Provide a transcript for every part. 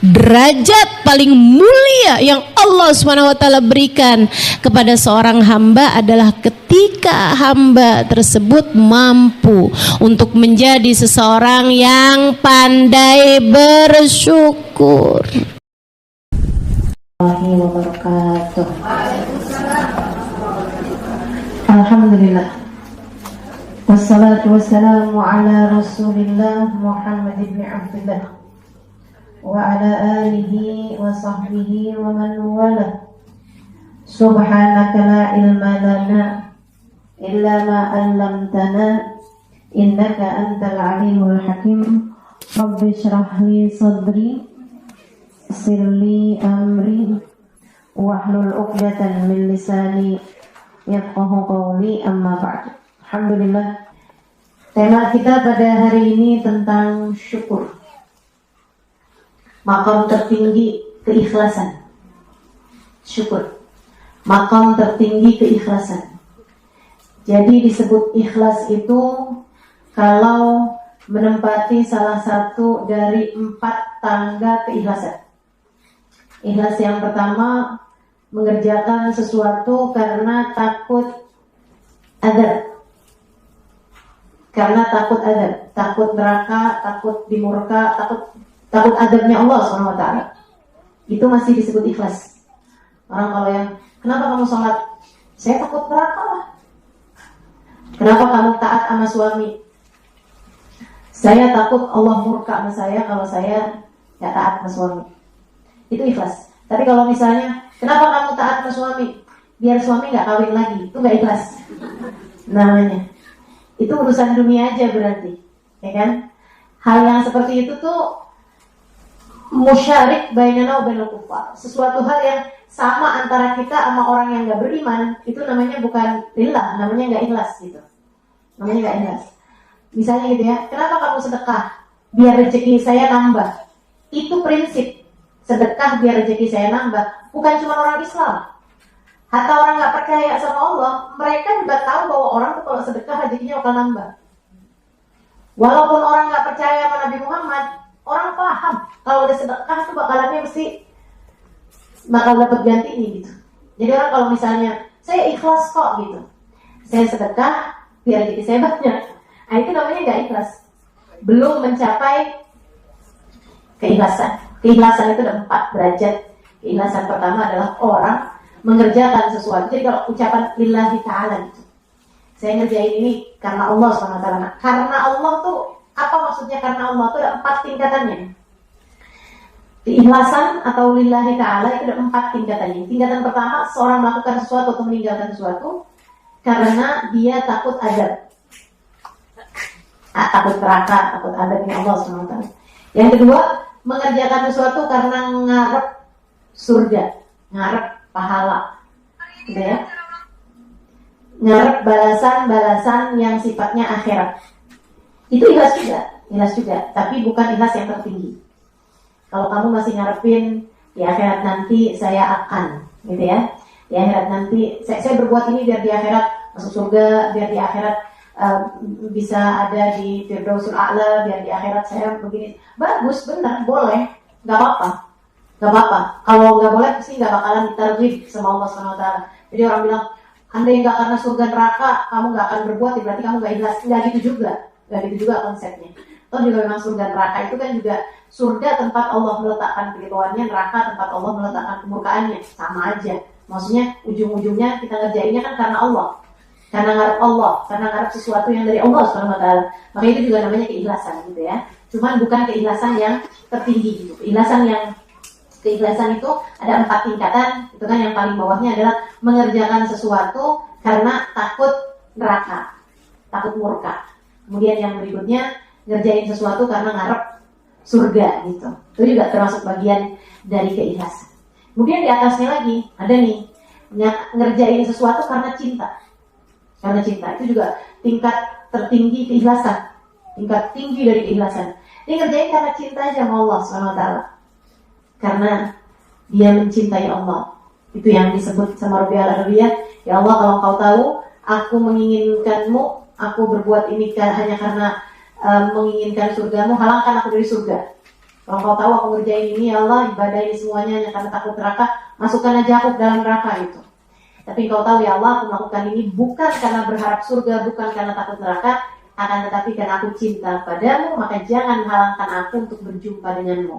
derajat paling mulia yang Allah SWT berikan kepada seorang hamba adalah ketika hamba tersebut mampu untuk menjadi seseorang yang pandai bersyukur. Alhamdulillah. Wassalatu wassalamu ala Rasulillah Muhammad ibn Abdullah wa ala alihi wa sahbihi wa man wala. Subhanaka la ilma lana illa ma 'allamtana innaka antal alimul hakim. Rabbi shrah li sadri yassir li amri wahlul 'uqdatan min lisani yafqahu qawli, amma ba'du. Alhamdulillah. Tema kita pada hari ini tentang syukur. Maqam tertinggi keikhlasan. Syukur. Maqam tertinggi keikhlasan. Jadi disebut ikhlas itu kalau menempati salah satu dari 4 tangga keikhlasan. Ikhlas yang pertama, mengerjakan sesuatu karena takut adab. Karena takut adab, takut neraka, takut dimurka, takut adabnya Allah SWT. Itu masih disebut ikhlas. Orang kalau yang, kenapa kamu sholat? Saya takut neraka lah. Kenapa kamu taat sama suami? Saya takut Allah murka sama saya kalau saya gak taat sama suami. Itu ikhlas. Tapi kalau misalnya, kenapa kamu taat sama suami? Biar suami gak kawin lagi. Itu gak ikhlas namanya. Itu urusan dunia aja berarti, ya kan? Hal yang seperti itu tuh musyarik bainana wa bainal kufar. Sesuatu hal yang sama antara kita sama orang yang gak beriman, itu namanya bukan lillah, namanya gak ikhlas gitu. Namanya gak ikhlas. Misalnya gitu ya, kenapa kamu sedekah? Biar rezeki saya nambah. Itu prinsip. Sedekah biar rezeki saya nambah. Bukan cuma orang Islam. Hatta orang nggak percaya sama Allah, mereka juga tahu bahwa orang tuh kalau sedekah rezekinya bakal nambah. Walaupun orang nggak percaya sama Nabi Muhammad, orang paham kalau udah sedekah tuh bakalannya mesti bakal dapat gantinya gitu. Jadi orang kalau misalnya saya ikhlas kok gitu, saya sedekah biar rezeki saya banyak, nah itu namanya nggak ikhlas, belum mencapai keikhlasan. Keikhlasan itu ada 4 derajat. Keikhlasan pertama adalah orang mengerjakan sesuatu. Jadi kalau ucapan lillahi ta'ala gitu, saya ngerjain ini karena Allah SWT. Karena Allah tuh, apa maksudnya karena Allah tuh ada 4 tingkatannya. Keikhlasan atau lillahi ta'ala itu ada 4 tingkatannya. Tingkatan pertama, seorang melakukan sesuatu atau meninggalkan sesuatu karena dia takut azab, takut neraka, takut azabnya Allah SWT. Yang kedua, mengerjakan sesuatu karena ngarep surga, ngarep pahala, gitu ya. Ngarep balasan-balasan yang sifatnya akhirat. Itu ikhlas juga, tapi bukan ikhlas yang tertinggi. Kalau kamu masih ngarepin di akhirat nanti saya akan, gitu ya. Di akhirat nanti saya berbuat ini biar di akhirat masuk surga, biar di akhirat bisa ada di Firdausul A'la, biar di akhirat saya begini. Bagus, benar, boleh, nggak apa-apa. Gak apa-apa, kalau gak boleh sih gak bakalan ditarjib sama Allah SWT. Jadi orang bilang, andai gak karena surga neraka kamu gak akan berbuat, berarti kamu gak ikhlas. Gak gitu juga konsepnya. Toh juga memang surga neraka itu kan juga surga tempat Allah meletakkan keridhoannya, neraka tempat Allah meletakkan kemurkaannya. Sama aja, maksudnya ujung-ujungnya kita ngerjainnya kan karena Allah, karena ngarep Allah, karena ngarep sesuatu yang dari Allah SWT. Maka itu juga namanya keikhlasan gitu ya. Cuman bukan keikhlasan yang tertinggi gitu. Keikhlasan itu ada 4 tingkatan. Itu kan yang paling bawahnya adalah mengerjakan sesuatu karena takut neraka, takut murka. Kemudian yang berikutnya ngerjain sesuatu karena ngarep surga gitu. Itu juga termasuk bagian dari keikhlasan. Kemudian di atasnya lagi ada nih ngerjain sesuatu karena cinta. Karena cinta itu juga tingkat tertinggi keikhlasan, tingkat tinggi dari keikhlasan. Dia ngerjain karena cinta aja sama Allah SWT. Karena dia mencintai Allah. Itu yang disebut sama Rabi al-Arabiyah. Ya Allah, kalau kau tahu aku menginginkanmu, aku berbuat ini hanya karena menginginkan surgamu, halangkan aku dari surga. Kalau kau tahu aku ngerjain ini, ya Allah, ibadah ini semuanya hanya karena takut neraka, masukkan aja aku ke dalam neraka itu. Tapi kau tahu ya Allah, aku melakukan ini bukan karena berharap surga, bukan karena takut neraka, akan tetapi karena aku cinta padamu, maka jangan halangkan aku untuk berjumpa denganmu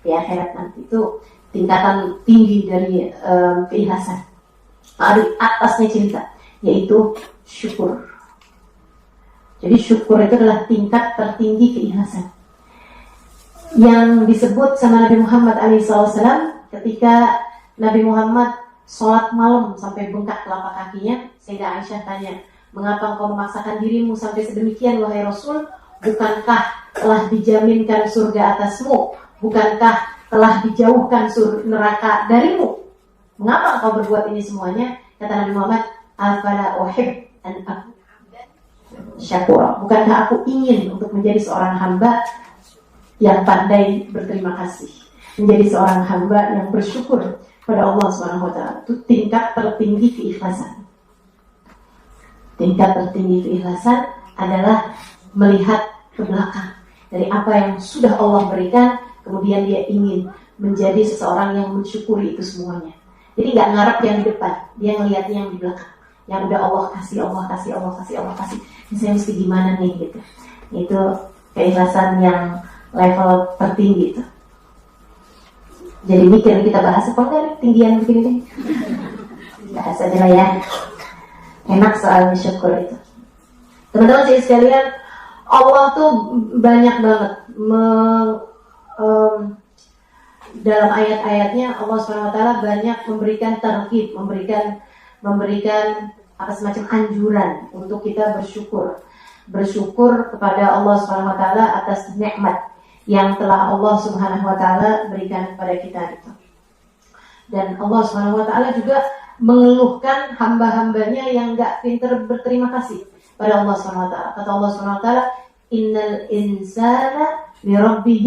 di akhirat nanti. Itu tingkatan tinggi dari keikhlasan. Di atasnya cinta, yaitu syukur. Jadi syukur itu adalah tingkat tertinggi keikhlasan yang disebut sama Nabi Muhammad SAW ketika Nabi Muhammad sholat malam sampai bengkak telapak kakinya. Sayyidah Aisyah tanya, mengapa engkau memaksakan dirimu sampai sedemikian wahai Rasul? Bukankah telah dijaminkan surga atasmu? Bukankah telah dijauhkan neraka darimu? Mengapa engkau berbuat ini semuanya? Kata Nabi Muhammad, afala uhib an aku syakura. Bukankah aku ingin untuk menjadi seorang hamba yang pandai berterima kasih, menjadi seorang hamba yang bersyukur pada Allah Subhanahu wa taala. Itu tingkat tertinggi keikhlasan. Tingkat tertinggi keikhlasan adalah melihat ke belakang dari apa yang sudah Allah berikan, kemudian dia ingin menjadi seseorang yang mensyukuri itu semuanya. Jadi nggak ngarep yang di depan, dia ngelihatnya yang di belakang, yang udah Allah kasih, Allah kasih, Allah kasih, Allah kasih. Ini saya mesti gimana nih gitu. Itu keikhlasan yang level tertinggi itu. Jadi mikir kita bahas apa enggak tinggian begini nih? Bahas aja lah ya. Enak soalnya syukur itu. Teman-teman saya sekalian, Allah tuh banyak banget dalam ayat-ayatnya Allah SWT banyak memberikan targhib, memberikan apa semacam anjuran untuk kita bersyukur kepada Allah SWT atas nikmat yang telah Allah Subhanahu wa taala berikan kepada kita itu. Dan Allah Subhanahu wa taala juga mengeluhkan hamba-hambanya yang enggak pintar berterima kasih pada Allah Subhanahu wa taala. Kata Allah Subhanahu wa taala, "Innal insana li rabbih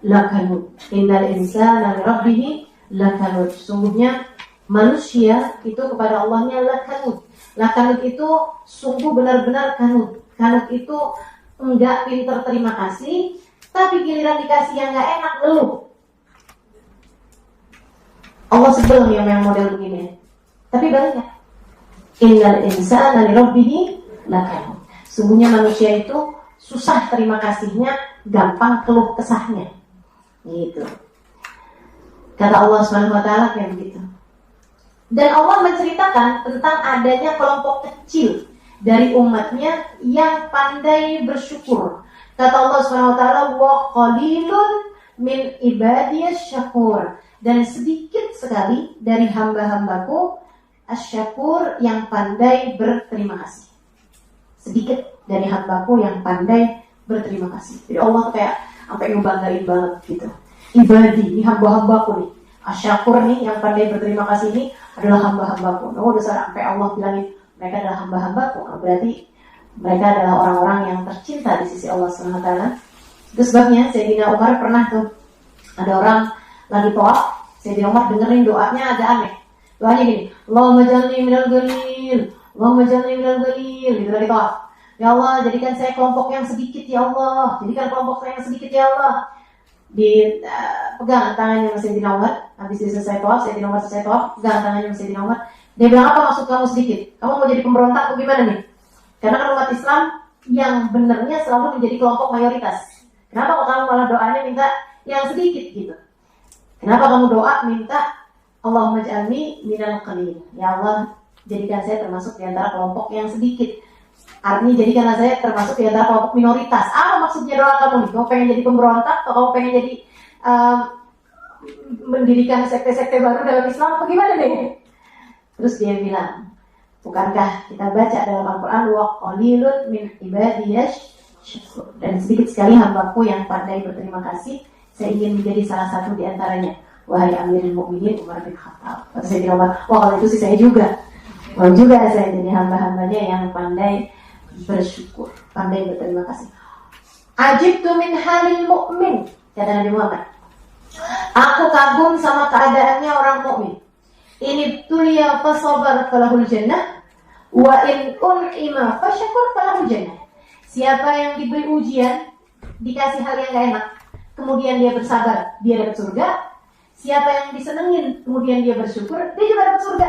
lakanud." Innal insana li rabbih lakanud. Sungguhnya manusia itu kepada Allahnya lakanud. Lakanud itu sungguh benar-benar kanud. Kanud itu enggak pintar terima kasih, tapi giliran dikasih yang gak enak, ngeluh. Allah sebel yang model begini. Tapi banyak. Innal insana li rabbih lakanud. Sungguhnya manusia itu susah terima kasihnya, gampang keluh kesahnya. Gitu. Kata Allah Subhanahu wa taala kayak begitu. Dan Allah menceritakan tentang adanya kelompok kecil dari umatnya yang pandai bersyukur. Kata Allah SWT, wa qalilun min ibadiyas syakur. Dan sedikit sekali dari hamba-hambaku asyakur yang pandai berterima kasih. Sedikit dari hambaku yang pandai berterima kasih. Jadi Allah tuh kayak sampai ngebanggain banget gitu. Ibadi, ini hamba-hambaku nih. Asyakur nih yang pandai berterima kasih ini adalah hamba-hambaku. Nah, udah sampai Allah bilangin mereka adalah hamba-hambaku. Nah, berarti mereka adalah orang-orang yang tercinta di sisi Allah SWT. Itu sebabnya Sayyidina Umar pernah tuh ada orang lagi tawaf, Sayyidina Umar dengerin doanya agak aneh. Doanya gini, Allahumma jalni minal ghalil, Allahumma jalni minal ghalil, gitu lagi tawaf. Ya Allah, jadikan saya kelompok yang sedikit ya Allah, jadikan kelompok saya yang sedikit ya Allah. Pegang tangannya Sayyidina Umar, habis selesai tawaf, Sayyidina Umar selesai tawaf, pegang tangannya Sayyidina Umar. Dia bilang, apa maksud kamu sedikit? Kamu mau jadi pemberontak atau gimana nih? Karena kan umat Islam yang benernya selalu menjadi kelompok mayoritas. Kenapa kok kamu malah doanya minta yang sedikit gitu? Kenapa kamu doa minta Allahumma ij'alni minal qalil? Ya Allah, jadikan saya termasuk di antara kelompok yang sedikit. Artinya jadikanlah saya termasuk di antara kelompok minoritas. Apa maksudnya doa kamu nih? Kamu pengen jadi pemberontak atau kamu pengen jadi mendirikan sekte-sekte baru dalam Islam? Bagaimana nih? Terus dia bilang, bukankah kita baca dalam Al-Quran wa qalilun min ibadiyas syakur, dan sedikit sekali hambaku yang pandai berterima kasih, saya ingin menjadi salah satu di antaranya. Wahai Amirul Mukminin Umar bin Khattab. Lalu saya bilang, wah kalau itu sih saya juga. Mau juga saya jadi hamba-hambanya yang pandai bersyukur, pandai berterima kasih. Ajibtu min halil mu'min, kata Nabi Muhammad. Aku kagum sama keadaannya orang mukmin. Ini tulia fasabar falahul jannah, wa in un'ima fasyakur falahul jannah. Siapa yang diberi ujian, dikasih hal yang gak enak, kemudian dia bersabar, dia dapat surga. Siapa yang disenengin, kemudian dia bersyukur, dia juga dapat surga.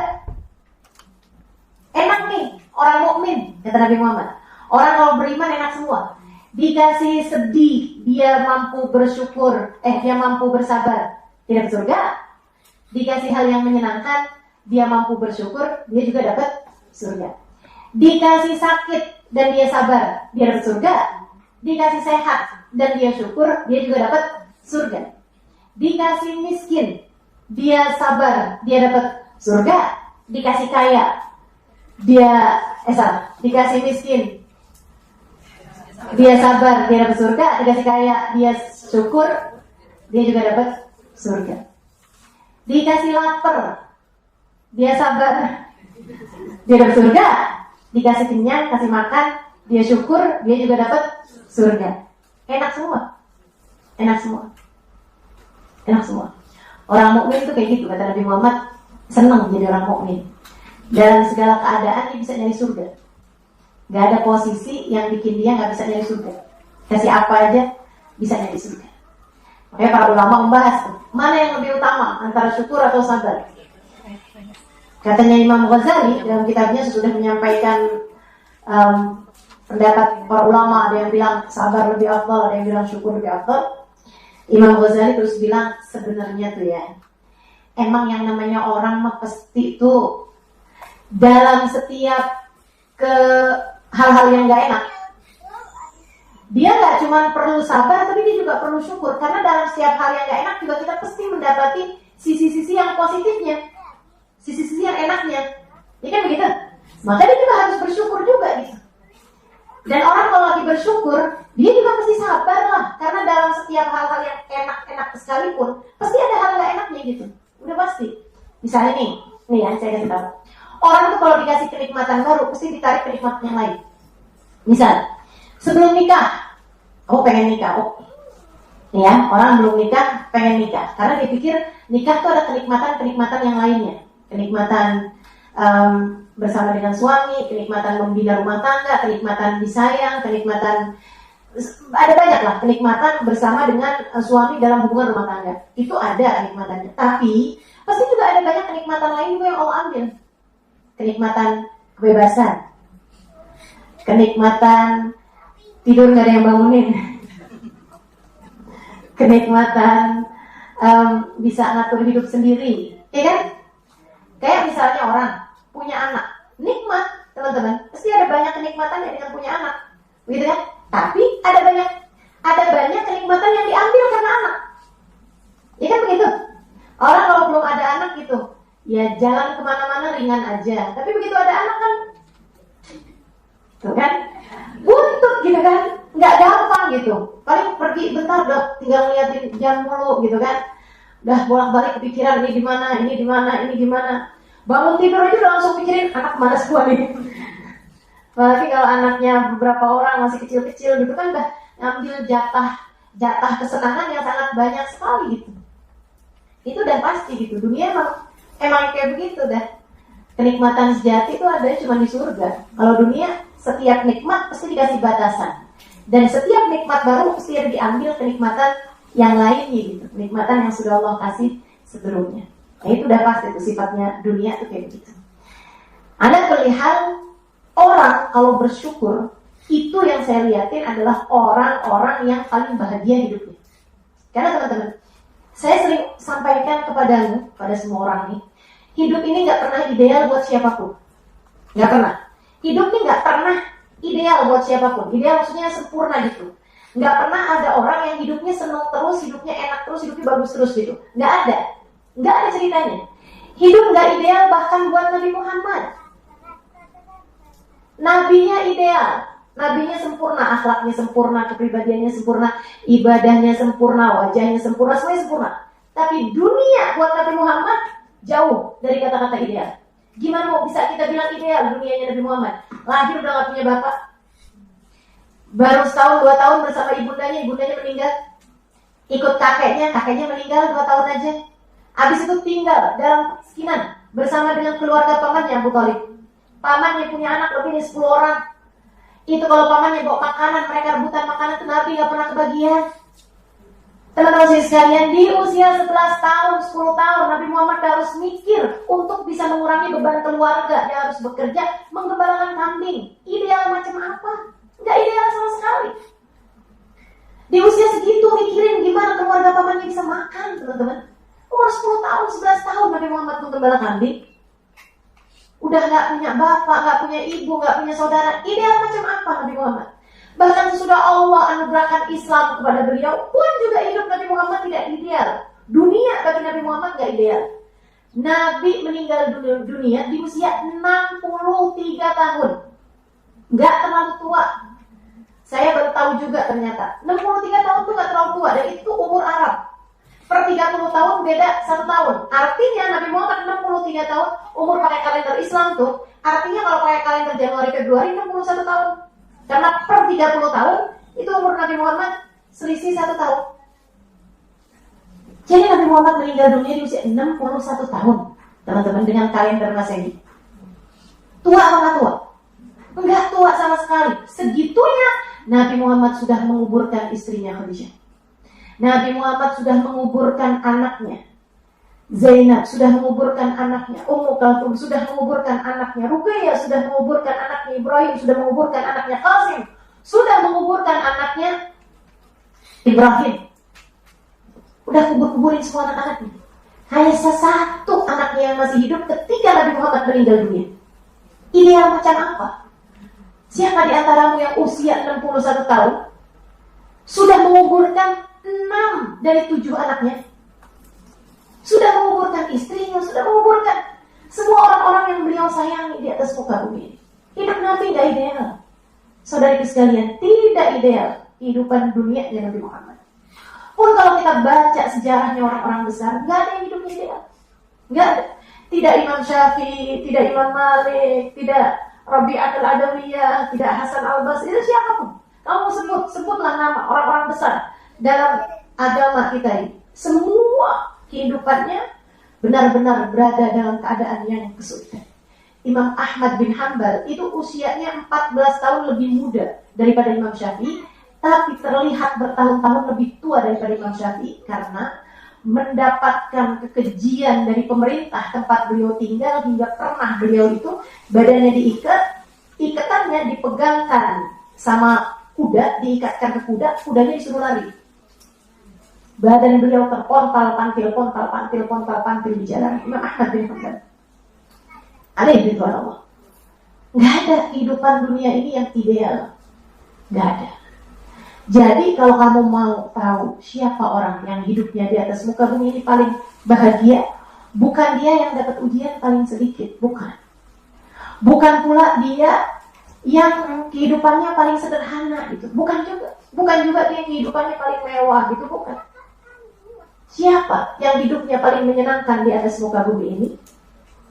Enak nih, orang mukmin, kata Nabi Muhammad. Orang kalau beriman enak semua. Dikasih sedih, dia mampu bersyukur, dia mampu bersabar, dia dapat surga. Dikasih hal yang menyenangkan, dia mampu bersyukur, dia juga dapat surga. Dikasih sakit dan dia sabar, dia dapat surga. Dikasih sehat dan dia syukur, dia juga dapat surga. Dikasih miskin, dia sabar, dia dapat surga. Dikasih kaya, dikasih miskin, dia sabar, dia dapat surga. Dikasih kaya, dia syukur, dia juga dapat surga. Dikasih lapar, dia sabar, dia dapat surga. Dikasih kenyang, kasih makan, dia syukur, dia juga dapat surga. Enak semua. Enak semua. Enak semua. Orang mukmin itu kayak gitu, kata Nabi Muhammad, senang jadi orang mukmin. Dalam segala keadaan dia bisa nyari surga. Gak ada posisi yang bikin dia gak bisa nyari surga. Kasih apa aja bisa nyari surga. Makanya para ulama membahas tuh, mana yang lebih utama antara syukur atau sabar. Katanya Imam Ghazali dalam kitabnya sudah menyampaikan pendapat para ulama. Ada yang bilang sabar lebih afdal, ada yang bilang syukur lebih afdal. Imam Ghazali terus bilang sebenarnya tuh ya, emang yang namanya orang mah pasti tuh dalam setiap hal-hal yang gak enak, dia gak cuma perlu sabar, tapi dia juga perlu syukur. Karena dalam setiap hal yang gak enak juga kita pasti mendapati sisi-sisi yang positifnya, sisi-sisi yang enaknya. Ya kan begitu? Maka dia juga harus bersyukur juga gitu. Dan orang kalau lagi bersyukur, dia juga pasti sabar lah. Karena dalam setiap hal-hal yang enak-enak sekalipun, pasti ada hal gak enaknya gitu. Udah pasti. Misalnya nih ya saya kasih tahu. Orang tuh kalau dikasih kenikmatan baru, pasti ditarik kenikmatan yang lain. Misal, sebelum nikah, pengen nikah. Ya, orang belum nikah, pengen nikah. Karena dia pikir nikah tuh ada kenikmatan-kenikmatan yang lainnya. Kenikmatan bersama dengan suami, kenikmatan membina rumah tangga, kenikmatan disayang, kenikmatan, ada banyak lah kenikmatan bersama dengan suami dalam hubungan rumah tangga. Itu ada kenikmatannya. Tapi pasti juga ada banyak kenikmatan lain juga yang Allah ambil. Kenikmatan kebebasan, kenikmatan tidur gak ada yang bangunin, kenikmatan bisa ngatur hidup sendiri, ya kan? Kayak misalnya orang punya anak, nikmat teman-teman, pasti ada banyak kenikmatan yang dengan punya anak, gitu kan? Tapi ada banyak kenikmatan yang diambil karena anak, ya kan begitu? Orang kalau belum ada anak gitu, ya jalan kemana-mana ringan aja. Tapi begitu ada anak kan, tuh kan, buntut gitu kan, nggak gampang gitu. Paling pergi bentar udah tinggal ngeliatin jam mulu gitu kan. Udah bolak-balik kepikiran ini di mana. Bangun tidur aja udah langsung pikirin anak mana semua nih. Apalagi kalau anaknya beberapa orang masih kecil-kecil gitu kan, udah ngambil jatah kesenangan yang sangat banyak sekali gitu. Itu udah pasti gitu. Dunia emang kayak begitu dah. Kenikmatan sejati itu ada cuma di surga. Kalau dunia, setiap nikmat pasti dikasih batasan. Dan setiap nikmat baru pasti ada diambil kenikmatan yang lainnya gitu. Kenikmatan yang sudah Allah kasih sebelumnya. Nah itu udah pasti itu sifatnya dunia itu kayak begitu. Anda perihal orang kalau bersyukur, itu yang saya lihatin adalah orang-orang yang paling bahagia hidupnya. Karena teman-teman, saya sering sampaikan kepadamu, pada semua orang nih, hidup ini gak pernah ideal buat siapapun. Gak pernah. Hidup ini gak pernah ideal buat siapapun. Ideal maksudnya sempurna gitu. Gak pernah ada orang yang hidupnya senang terus, hidupnya enak terus, hidupnya bagus terus gitu. Gak ada. Gak ada ceritanya. Hidup gak ideal bahkan buat Nabi Muhammad. Nabinya ideal. Nabinya sempurna, akhlaknya sempurna, kepribadiannya sempurna, ibadahnya sempurna, wajahnya sempurna, semuanya sempurna. Tapi dunia buat Nabi Muhammad jauh dari kata-kata ideal. Gimana mau bisa kita bilang ideal dunianya Nabi Muhammad? Lahir udah gak punya bapak, baru setahun 2 tahun bersama ibundanya meninggal. Ikut kakeknya meninggal 2 tahun aja. Habis itu tinggal dalam kemiskinan bersama dengan keluarga pamannya Abu Thalib. Pamannya punya anak lebih dari 10 orang. Itu kalau pamannya bawa makanan, mereka rebutan makanan ke Nabi, gak pernah kebagian. Teman-teman sekalian, di usia 11 tahun, 10 tahun, Nabi Muhammad harus mikir untuk bisa mengurangi beban keluarga. Dia harus bekerja, menggembalakan kambing. Ideal macam apa? Nggak ideal sama sekali. Di usia segitu mikirin gimana keluarga pamannya bisa makan, teman-teman. Umur 10 tahun, 11 tahun Nabi Muhammad menggembala kambing. Udah nggak punya bapak, nggak punya ibu, nggak punya saudara. Ideal macam apa Nabi Muhammad? Bahkan sesudah Allah anugerahkan Islam kepada beliau pun juga hidup Nabi Muhammad tidak ideal. Dunia bagi Nabi Muhammad nggak ideal. Nabi meninggal dunia di usia 63 tahun. Nggak terlalu tua. Saya baru tahu juga ternyata 63 tahun itu nggak terlalu tua, dan itu umur Arab. Per 30 tahun beda 1 tahun. Artinya Nabi Muhammad 63 tahun, umur pakai kalender Islam tuh, artinya kalau pakai kalender Januari Februari 61 tahun. Karena per 30 tahun itu umur Nabi Muhammad selisih 1 tahun. Jadi Nabi Muhammad meninggal dunia di usia 61 tahun, teman-teman, dengan kalender Masehi. Tua apa nggak tua? Enggak tua sama sekali. Segitunya Nabi Muhammad sudah menguburkan istrinya Khadijah. Nabi Muhammad sudah menguburkan anaknya Zainab, sudah menguburkan anaknya Ummu Kalthum, sudah menguburkan anaknya Ruqayyah, sudah menguburkan anaknya Ibrahim, sudah menguburkan anaknya Qasim, sudah menguburkan anaknya Ibrahim. Udah kubur-kuburin semua anak-anaknya. Hanya satu anaknya yang masih hidup ketika Nabi Muhammad meninggal dunia. Ideal macam apa? Siapa di antaramu yang usia 61 tahun sudah menguburkan 6 dari 7 anaknya? Sudah menguburkan istrinya, sudah menguburkan semua orang-orang yang beliau sayangi di atas muka bumi. Hidup Nabi tidak ideal. Saudari sekalian, tidak ideal kehidupan dunia Nabi Muhammad. Pun kalau kita baca sejarahnya orang-orang besar, nggak ada yang hidupnya ideal. Nggak ada. Tidak Imam Syafi'i, tidak Imam Malik, tidak Rabi'ah al-Adawiyah, tidak Hasan al-Basri, itu siapapun. Kamu sebutlah nama orang-orang besar dalam agama kita ini. Semua kehidupannya benar-benar berada dalam keadaan yang kesulitan. Imam Ahmad bin Hanbal itu usianya 14 tahun lebih muda daripada Imam Syafi'i, tapi terlihat bertahun-tahun lebih tua daripada Imam Syafi'i karena mendapatkan kekejian dari pemerintah tempat beliau tinggal, hingga pernah beliau itu badannya diikat, ikatannya dipegangkan sama kuda, diikatkan ke kuda, kudanya disuruh lari. Badan beliau terpontal-pantil di jalan. Imam Ahmad bin Hanbal. Alaihi bin Allah. Nggak ada kehidupan dunia ini yang ideal. Nggak ada. Jadi kalau kamu mau tahu siapa orang yang hidupnya di atas muka bumi ini paling bahagia, bukan dia yang dapat ujian paling sedikit, bukan. Bukan pula dia yang kehidupannya paling sederhana gitu, bukan juga. Bukan juga dia yang kehidupannya paling mewah gitu, bukan. Siapa yang hidupnya paling menyenangkan di atas muka bumi ini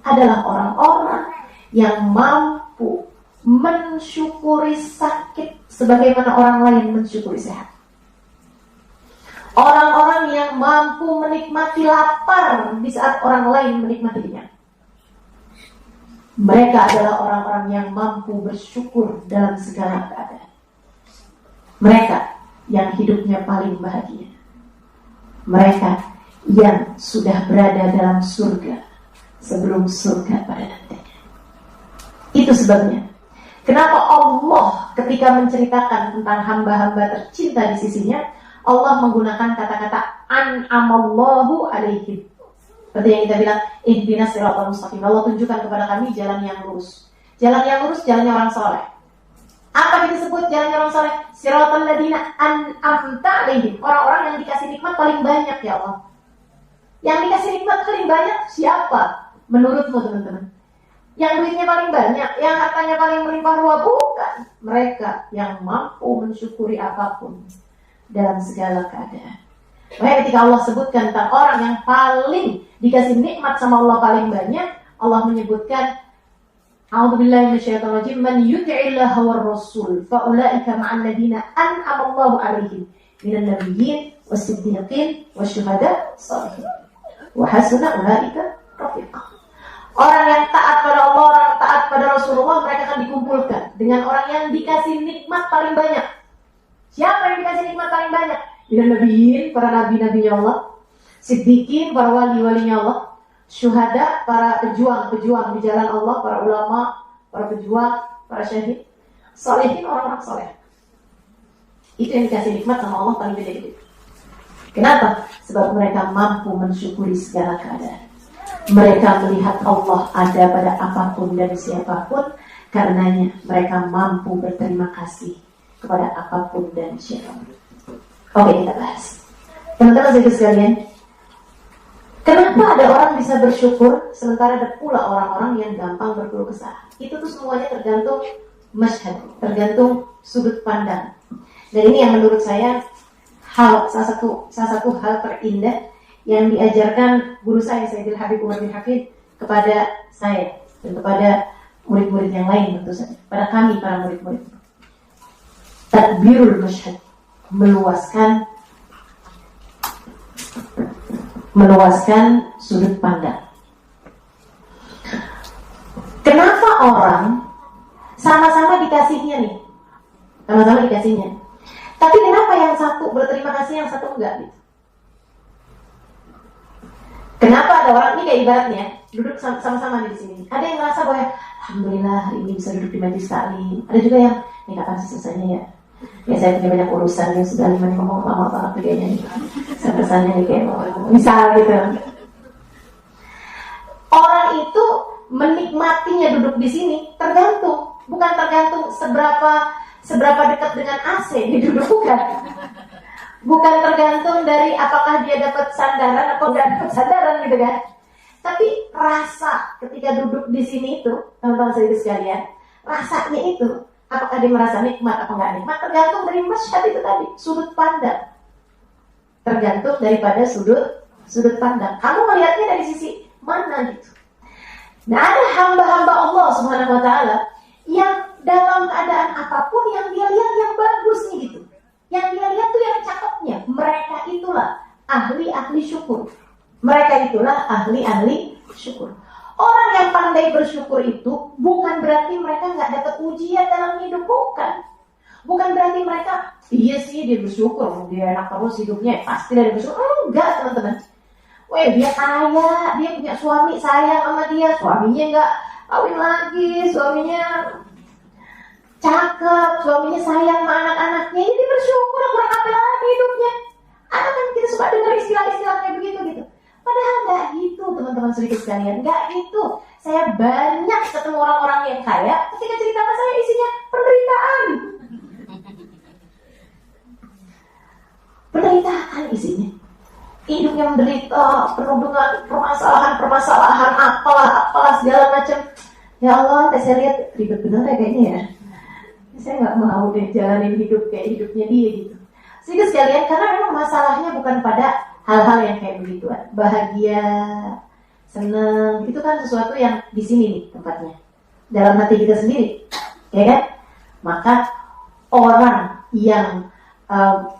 adalah orang-orang yang mampu mensyukuri sakit sebagaimana orang lain mensyukuri sehat. Orang-orang yang mampu menikmati lapar di saat orang lain menikmati kenyang. Mereka adalah orang-orang yang mampu bersyukur dalam segala keadaan. Mereka yang hidupnya paling bahagia. Mereka yang sudah berada dalam surga sebelum surga pada nantinya. Itu sebabnya kenapa Allah ketika menceritakan tentang hamba-hamba tercinta di sisinya, Allah menggunakan kata-kata an'amallahu alaihim. Seperti yang kita bilang, ihdinas siratal mustaqim. Allah tunjukkan kepada kami jalan yang lurus. Jalan yang lurus, jalannya orang soleh. Apa kita sebut jalannya orang soleh? Siratal ladina an'amta alaihim. Orang-orang yang dikasih nikmat paling banyak ya Allah. Yang dikasih nikmat paling banyak siapa? Menurutmu teman-teman? Yang duitnya paling banyak, yang hartanya paling melimpah ruah, bukan. Mereka yang mampu mensyukuri apapun dalam segala keadaan. Makanya ketika Allah sebutkan tentang orang yang paling dikasih nikmat sama Allah paling banyak, Allah menyebutkan A'udzubillahi minasyaitonir rajim, man yuti'illaha war rasul fa ulaika ma'al ladina an'ama Allahu 'alaihim minan nabiyyin was-siddiqin wasyuhada shalihin wa hasuna ulaika rafiqa. Orang yang taat pada Allah, orang yang taat pada Rasulullah, mereka akan dikumpulkan dengan orang yang dikasih nikmat paling banyak. Siapa yang dikasih nikmat paling banyak? minan nabiyyin, para nabi-nabinya Allah, siddiqin, para wali-walinya Allah, syuhada, para pejuang-pejuang di jalan Allah, para ulama, para pejuang, para syahid, salihin, orang-orang soleh. Itu yang dikasih nikmat sama Allah paling gede-gede. Kenapa? Sebab mereka mampu mensyukuri segala keadaan. Mereka melihat Allah ada pada apapun dan siapapun. Karenanya mereka mampu berterima kasih kepada apapun dan siapapun. Oke, kita bahas. Teman-teman sekalian, kenapa ada orang bisa bersyukur sementara ada pula orang-orang yang gampang berkeluh kesah? Itu tuh semuanya tergantung masyhad, tergantung sudut pandang. Dan ini yang menurut saya salah satu hal terindah yang diajarkan guru saya Sayyidil Habib Umar bin Hafid kepada saya dan kepada murid-murid yang lain tentu saja, pada kami para murid-murid. Tadbirul masyhad, meluaskan sudut pandang. Kenapa orang sama-sama dikasihnya nih? Sama-sama dikasihnya. Tapi kenapa yang satu berterima kasih, yang satu enggak gitu? Kenapa ada orang ini kayak ibaratnya duduk sama-sama di sini. Ada yang merasa bahwa alhamdulillah hari ini bisa duduk di majelis taklim. Ada juga yang ini kapan sih selesainya ya? Ya saya punya banyak urusan yang sudah ngomong lama kayaknya nih. Sampai-sampai nih kayak misal gitu. Orang itu menikmatinya duduk di sini tergantung, bukan tergantung seberapa dekat dengan AC dia duduk, bukan tergantung dari apakah dia dapat sandaran atau nggak dapat sandaran gitu kan. Tapi rasa ketika duduk di sini itu, teman-teman sekalian, rasanya itu apakah dia merasa nikmat atau nggak nikmat tergantung dari masyhad itu tadi, sudut pandang. Tergantung daripada sudut pandang. Kamu melihatnya dari sisi mana gitu. Nah, ada hamba-hamba Allah Subhanahu wa taala yang dalam keadaan apapun yang dia lihat yang bagus nih gitu. Yang dia lihat tuh yang cakepnya. Mereka itulah ahli-ahli syukur. Mereka itulah ahli-ahli syukur. Orang yang pandai bersyukur itu bukan berarti mereka nggak dapat ujian dalam hidup, bukan. Bukan berarti mereka, iya sih dia bersyukur, dia enak terus hidupnya, pasti dia bersyukur. Enggak, teman-teman. Weh, dia kaya, dia punya suami, sayang sama dia, suaminya nggak kawin lagi, suaminya cakep, suaminya sayang sama anak-anaknya, ini bersyukur, kurang apa lagi hidupnya. Anak kan kita suka dengar istilah-istilah kayak begitu gitu. Padahal nggak gitu, teman-teman sedikit sekalian, nggak gitu. Saya banyak ketemu orang-orang yang kaya, ketika cerita sama saya isinya penderitaan. Penderitaan isinya. Hidup yang menderita, penuh dengan permasalahan, apalah segala macam. Ya Allah, saya lihat ribet bener ya kayaknya ya. Saya nggak mau deh jalanin hidup kayak hidupnya dia gitu. Sehingga sekalian, karena memang masalahnya bukan pada hal-hal yang kayak begituan. Bahagia, senang, itu kan sesuatu yang di sini nih tempatnya. Dalam hati kita sendiri, ya kan? Maka orang yang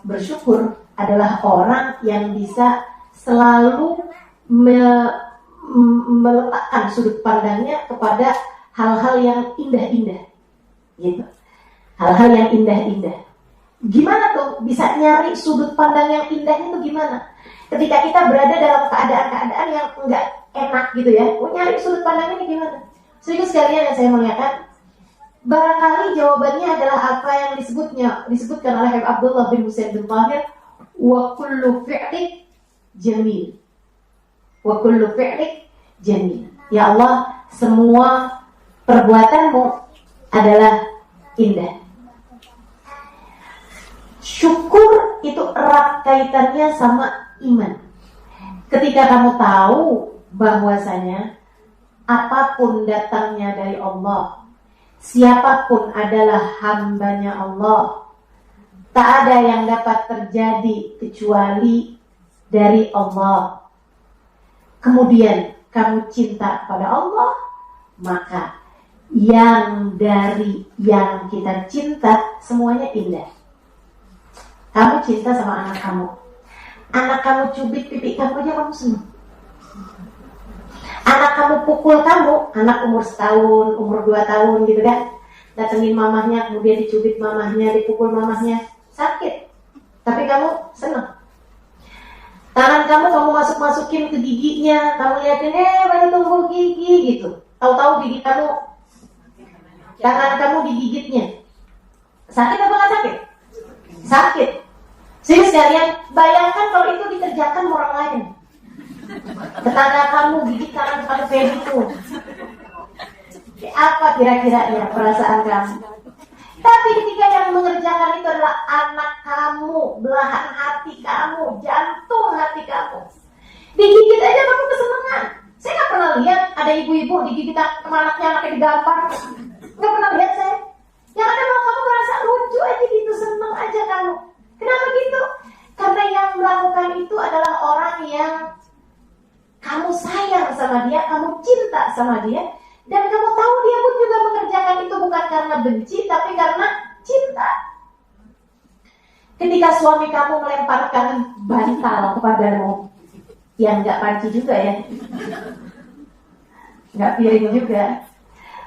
bersyukur adalah orang yang bisa selalu meletakkan sudut pandangnya kepada hal-hal yang indah-indah, gitu. Hal-hal yang indah-indah. Gimana tuh bisa nyari sudut pandang yang indah itu gimana? Ketika kita berada dalam keadaan-keadaan yang enggak enak gitu ya, nyari sudut pandangnya gimana? Sehingga sekalian yang saya muliakan, barangkali jawabannya adalah apa yang disebutkan oleh Habib Abdullah bin Husain bin Tahir, wa kullu fi'lik jamil. Wa kullu fi'lik jamil. Ya Allah, semua perbuatanmu adalah indah. Syukur itu erat kaitannya sama iman. Ketika kamu tahu bahwasanya apapun datangnya dari Allah, siapapun adalah hambanya Allah, tak ada yang dapat terjadi kecuali dari Allah. Kemudian kamu cinta pada Allah, maka yang dari yang kita cinta semuanya indah. Kamu cinta sama anak kamu cubit pipi kamu aja kamu senang. Anak kamu pukul kamu, anak umur 1 tahun, umur 2 tahun gitu kan, datengin mamahnya, kemudian dicubit mamahnya, dipukul mamahnya, sakit. tapi kamu senang. Tangan kamu masukin ke giginya, kamu liatin, baru tumbuh gigi gitu. Tahu-tahu gigi kamu, tangan kamu digigitnya. Sakit apa nggak sakit? Sakit. Jadi sekalian, bayangkan kalau itu dikerjakan orang lain. Tetangga kamu gigit tangan pakai pedikul. Apa kira-kira ya perasaan kamu? Tapi ketika yang mengerjakan itu adalah anak kamu, belahan hati kamu, jantung hati kamu, digigit aja kamu kesenangan. Saya nggak pernah lihat ada ibu-ibu digigit anaknya digampar. Nggak pernah lihat saya. Yang ada malah kamu merasa lucu aja gitu, seneng aja kamu. Kenapa gitu? Karena yang melakukan itu adalah orang yang kamu sayang sama dia, kamu cinta sama dia, dan kamu tahu dia pun juga mengerjakan itu bukan karena benci, tapi karena cinta. Ketika suami kamu melemparkan bantal kepadamu, yang nggak panci juga ya, nggak piring juga,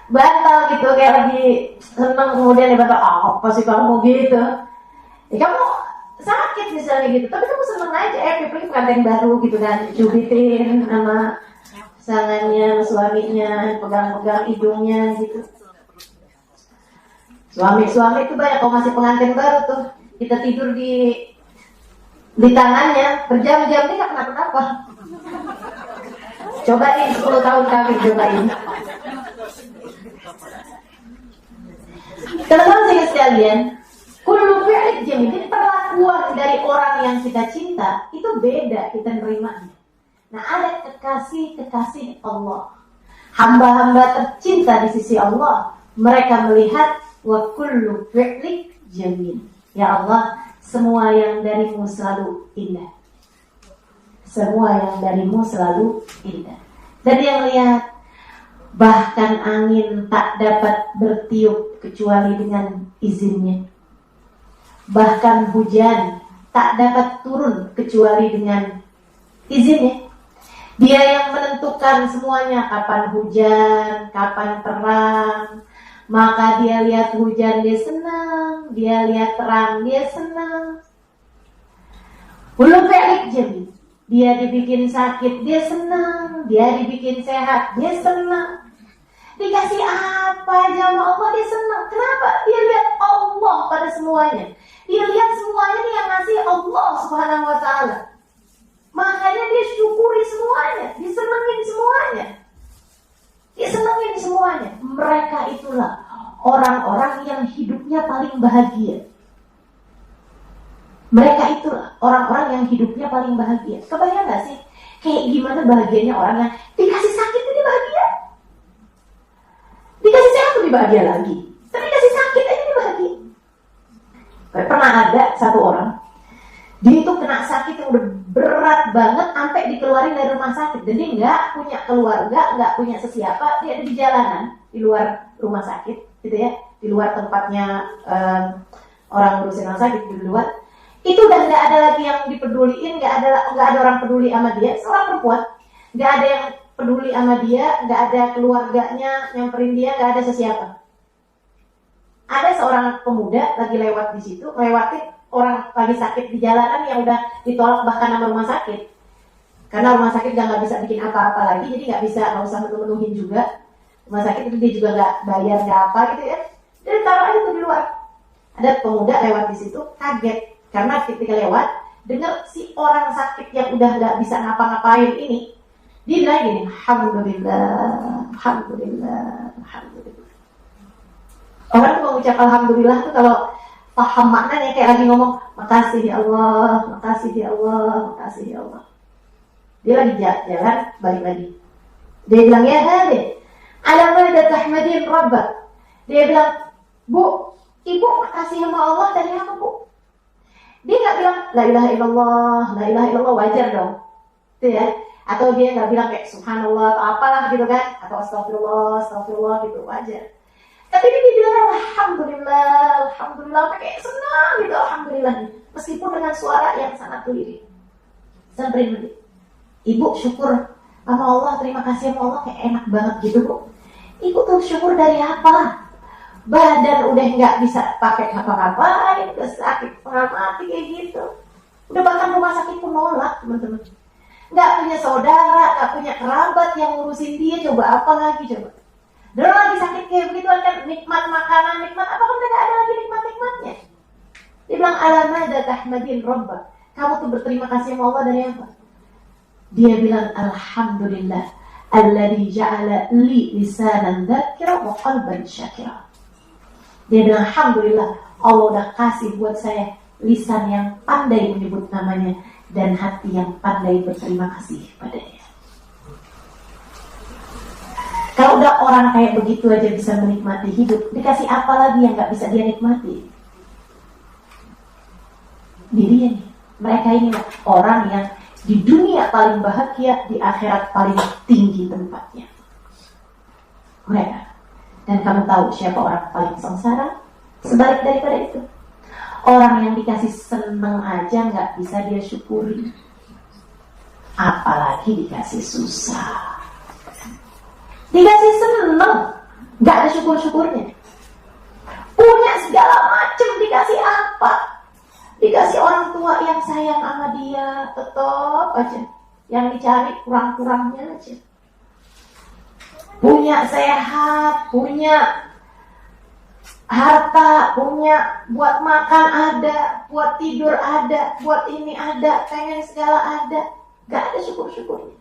bantal gitu kayak lagi seneng, kemudian dia bantal, apa sih kamu gitu, ya kamu sakit misalnya gitu, tapi kamu seneng aja, pilih pengantin baru gitu kan, cubitin sama pasangannya, suaminya, pegang-pegang hidungnya gitu. Suami itu banyak kalau masih pengantin baru tuh, kita tidur di tangannya berjam-jam, ini nggak kenapa-napa. Cobain 10 tahun kami cobain. Teman-teman sekalian, kullu fi'lin jamil, jadi perlakuan dari orang yang kita cinta itu beda kita nerimanya. Nah, ada kekasih Allah, hamba-hamba tercinta di sisi Allah. Mereka melihat wa kullu fi'lin jamil. Ya Allah, semua yang darimu selalu indah. Semua yang darimu selalu indah. Dan yang lihat, bahkan angin tak dapat bertiup kecuali dengan izinnya. Bahkan hujan tak dapat turun kecuali dengan izinnya. Dia yang menentukan semuanya, kapan hujan, kapan terang. Maka dia lihat hujan, dia senang. Dia lihat terang, dia senang. Belum balik jadi. Dia dibikin sakit, dia senang. Dia dibikin sehat, dia senang. Dikasih apa aja sama Allah, dia senang. Kenapa? Dia lihat Allah pada semuanya. Dia lihat semuanya nih yang ngasih Allah Subhanahu wa ta'ala. Makanya dia syukuri semuanya, disenengin semuanya. Disenengin semuanya. Mereka itulah orang-orang yang hidupnya paling bahagia. Mereka itulah orang-orang yang hidupnya paling bahagia. Kebayang gak sih? Kayak gimana bahagianya orang yang dikasih sakit ini bahagia. Dikasih sehat lebih bahagia lagi. Tapi dikasih sakit aja dia bahagia. Pernah ada satu orang, dia itu kena sakit yang udah berat banget sampai dikeluarin dari rumah sakit. Dan dia nggak punya keluarga, nggak punya sesiapa. Dia ada di jalanan, di luar rumah sakit, gitu ya, di luar tempatnya orang ngurusin orang sakit, di luar. Itu udah nggak ada lagi yang dipeduliin, nggak ada orang peduli sama dia. Seorang perempuan, nggak ada yang peduli sama dia, nggak ada keluarganya nyamperin dia, nggak ada sesiapa. Ada seorang pemuda lagi lewat di situ, lewatin orang lagi sakit di jalanan yang udah ditolak bahkan sama rumah sakit. Karena rumah sakit nggak bisa bikin apa-apa lagi, jadi nggak usah menuhin juga. Rumah sakit itu dia juga nggak bayar nggak apa gitu ya. Jadi taruh aja tuh di luar. Ada pemuda lewat di situ, kaget karena ketika lewat dengar si orang sakit yang udah nggak bisa ngapa-ngapain ini, dia bilang gini, alhamdulillah, alhamdulillah, alhamdulillah. Orang tuh mengucap alhamdulillah tuh kalau paham maknanya kayak lagi ngomong makasih ya Allah, makasih ya Allah, makasih ya Allah. Dia lagi jalan balik lagi. Dia bilang ya hadi, ala mada tahmadin rabbak. Dia bilang, Bu, Ibu makasih sama Allah dari apa Bu? Dia nggak bilang la ilaha illallah wajar dong, itu ya. Atau dia nggak bilang kayak subhanallah atau apalah gitu kan, atau astagfirullah gitu, wajar. Tapi dia bilang alhamdulillah, kayak senang gitu, alhamdulillah. Meskipun dengan suara yang sangat lirik. Sampai ini, Ibu syukur sama Allah, terima kasih sama Allah, kayak enak banget gitu Bu. Ibu tuh syukur dari apa? badan udah nggak bisa pakai apa-apain, udah sakit setengah mati kayak gitu. Udah bahkan rumah sakit pun nolak, teman-teman. Nggak punya saudara, nggak punya kerabat yang ngurusin dia, coba apa lagi coba. Dan lagi sakit kayak begitu kan, nikmat makanan, nikmat apa kan nggak ada lagi nikmat-nikmatnya. Dia bilang alamada tahmadin rabbak. Kamu tuh berterima kasih sama Allah dari apa? Dia bilang alhamdulillah alladzi ja'ala li lisanan dzakira wa qalban syakira. Dia bilang alhamdulillah Allah udah kasih buat saya lisan yang pandai menyebut namanya dan hati yang pandai berterima kasih padanya. Kalau udah orang kayak begitu aja bisa menikmati hidup, dikasih apa lagi yang gak bisa dia nikmati? Dia nih, mereka ini orang yang di dunia paling bahagia, di akhirat paling tinggi tempatnya. Mereka. Dan kamu tahu siapa orang paling sengsara? Sebalik daripada itu. Orang yang dikasih seneng aja gak bisa dia syukuri, apalagi dikasih susah. Dikasih seneng, gak ada syukur-syukurnya. Punya segala macam, dikasih apa? Dikasih orang tua yang sayang sama dia, tetap aja yang dicari kurang-kurangnya aja. Punya sehat, punya harta, punya buat makan ada, buat tidur ada, buat ini ada, pengen segala ada, gak ada syukur-syukurnya.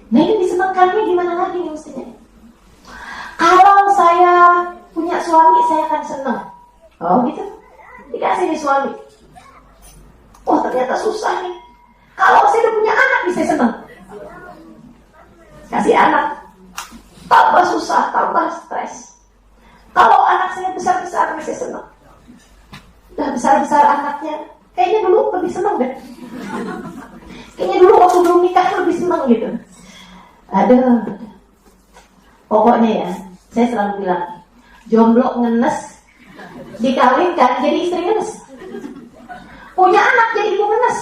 Nah ini disenangkannya gimana lagi nih mestinya? Kalau saya punya suami saya akan senang. Oh gitu. Dikasih nih suami. Oh ternyata susah nih. Kalau saya udah punya anak bisa senang. Kasih anak. Tambah susah, tambah stres. Kalau anak saya besar-besar bisa senang. Udah besar-besar anaknya, kayaknya dulu lebih senang deh. Kayaknya dulu waktu belum nikah lebih senang gitu. Aduh. Pokoknya ya, saya selalu bilang, jomblo ngenes, dikawinkan jadi istri ngenes. Punya anak jadi ibu ngenes.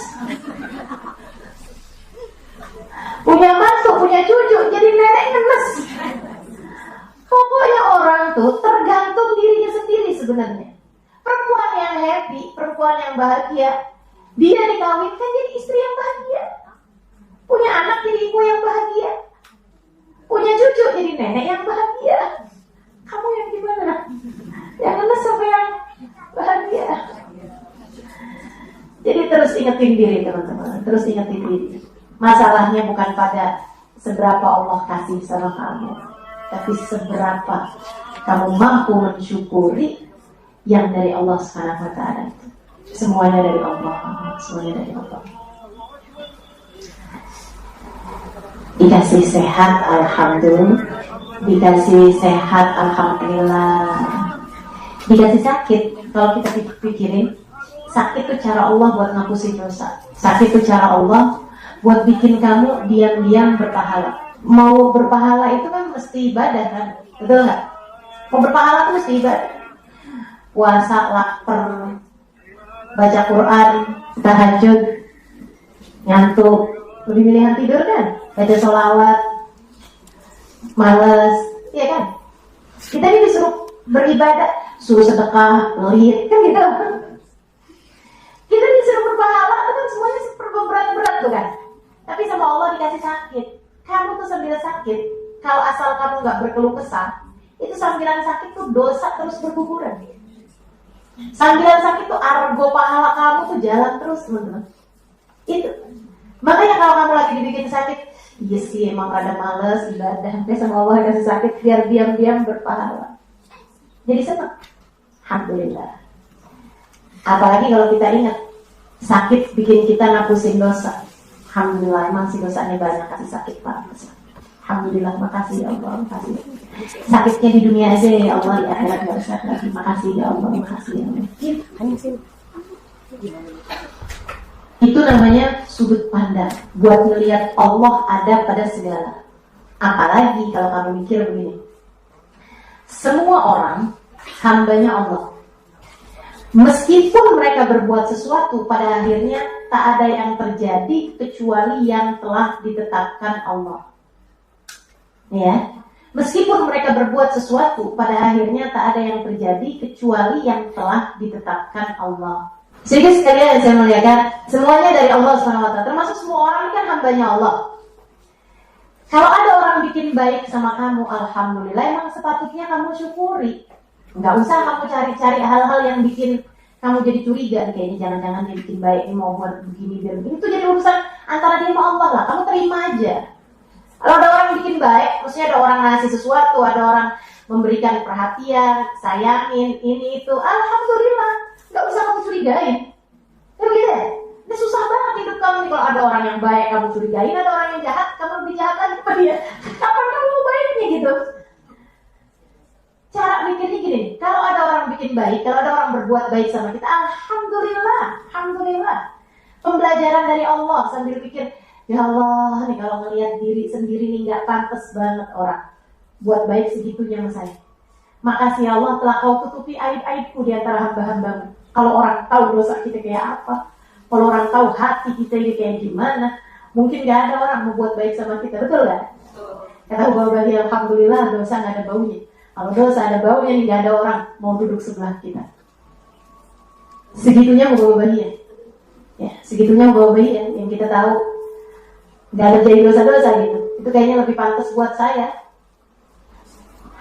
Punya mantu, punya cucu jadi nenek ngenes. Pokoknya orang tuh tergantung dirinya sendiri sebenarnya. Perempuan yang happy, perempuan yang bahagia, dia dikawinkan jadi istri yang bahagia. Punya anak jadi ibu yang bahagia. Punya cucu jadi nenek yang bahagia. Kamu yang gimana? Yang ngenes sampai yang bahagia. Jadi terus ingetin diri teman-teman. Terus ingetin diri. Masalahnya bukan pada seberapa Allah kasih sama kamu, tapi seberapa kamu mampu mensyukuri yang dari Allah Subhanahu wa Ta'ala itu. Semuanya dari Allah. Semuanya dari Allah. Dikasih sehat, alhamdulillah. Dikasih sehat, alhamdulillah. Dikasih sakit, kalau kita pikirin, sakit itu cara Allah buat ngapusin dosa. Sakit itu cara Allah buat bikin kamu diam-diam berpahala. Mau berpahala itu kan mesti ibadah kan, betul nggak? Mau berpahala itu mesti ibadah. Puasa, lapar, baca Quran, tahajud, ngantuk, lebih pilihan tidur kan? Baca sholawat, malas, iya kan? Kita ini disuruh beribadah, suruh sedekah, pelit, kan gitu. Kita disuruh berpahala, itu kan semuanya berat-berat tuh kan? Tapi sama Allah dikasih sakit. Kamu tuh sambil sakit, kalau asal kamu nggak berkeluh kesah, itu sambilan sakit tuh dosa terus berguguran. Sambilan sakit tuh argo pahala kamu tuh jalan terus teman-teman. Itu. Makanya kalau kamu lagi dibikin sakit, iya sih emang rada males ibadah, sampai sama Allah kasih sakit biar diam-diam berpahala. Jadi senang. Alhamdulillah. Apalagi kalau kita ingat sakit bikin kita ngapusin dosa. Alhamdulillah, emang sih dosanya banyak, kasih sakit banget. Alhamdulillah, makasih ya Allah, makasih. Sakitnya di dunia aja ya Allah, di akhirat gak usah lagi. Makasih ya Allah, makasih ya Allah. Itu namanya sudut pandang, buat melihat Allah ada pada segala. Apalagi kalau kamu mikir begini, semua orang hambanya Allah. Meskipun mereka berbuat sesuatu, pada akhirnya tak ada yang terjadi kecuali yang telah ditetapkan Allah. Ya, Meskipun mereka berbuat sesuatu, pada akhirnya tak ada yang terjadi kecuali yang telah ditetapkan Allah. Sehingga sekalian saya melihatkan, semuanya dari Allah SWT, termasuk semua orang ini kan hambanya Allah. Kalau ada orang bikin baik sama kamu, alhamdulillah, emang sepatutnya kamu syukuri. Nggak usah kamu cari-cari hal-hal yang bikin kamu jadi curiga, kayaknya jangan-jangan dia bikin baik, ini mau buat begini, biar begini. Itu jadi urusan antara dia sama Allah lah, kamu terima aja. Kalau ada orang bikin baik, maksudnya ada orang ngasih sesuatu, ada orang memberikan perhatian, sayangin, ini itu, alhamdulillah, nggak usah kamu curigain. Kan gitu ya? Ini susah banget hidup kamu nih, kalau ada orang yang baik kamu curigain, ada orang yang jahat, kamu lebih jahat lagi kepada dia. Kapan kamu mau baiknya gitu? Cara mikirnya gini, kalau ada orang bikin baik, kalau ada orang berbuat baik sama kita, alhamdulillah, alhamdulillah. Pembelajaran dari Allah sambil pikir, ya Allah, nih kalau ngelihat diri sendiri nih nggak pantas banget orang buat baik segitunya sama saya. Makasih ya Allah telah kau tutupi aib-aibku di antara hamba-hambamu. Kalau orang tahu dosa kita kayak apa, kalau orang tahu hati kita ini kayak gimana, mungkin nggak ada orang mau buat baik sama kita, betul nggak? Kata Ubay, alhamdulillah dosa nggak ada baunya. Kalau dosa ada baunya nih nggak ada orang mau duduk sebelah kita. Segitunya Ubay ya, segitunya Ubay ya, yang kita tahu nggak ada jadi dosa-dosa gitu. Itu kayaknya lebih pantas buat saya.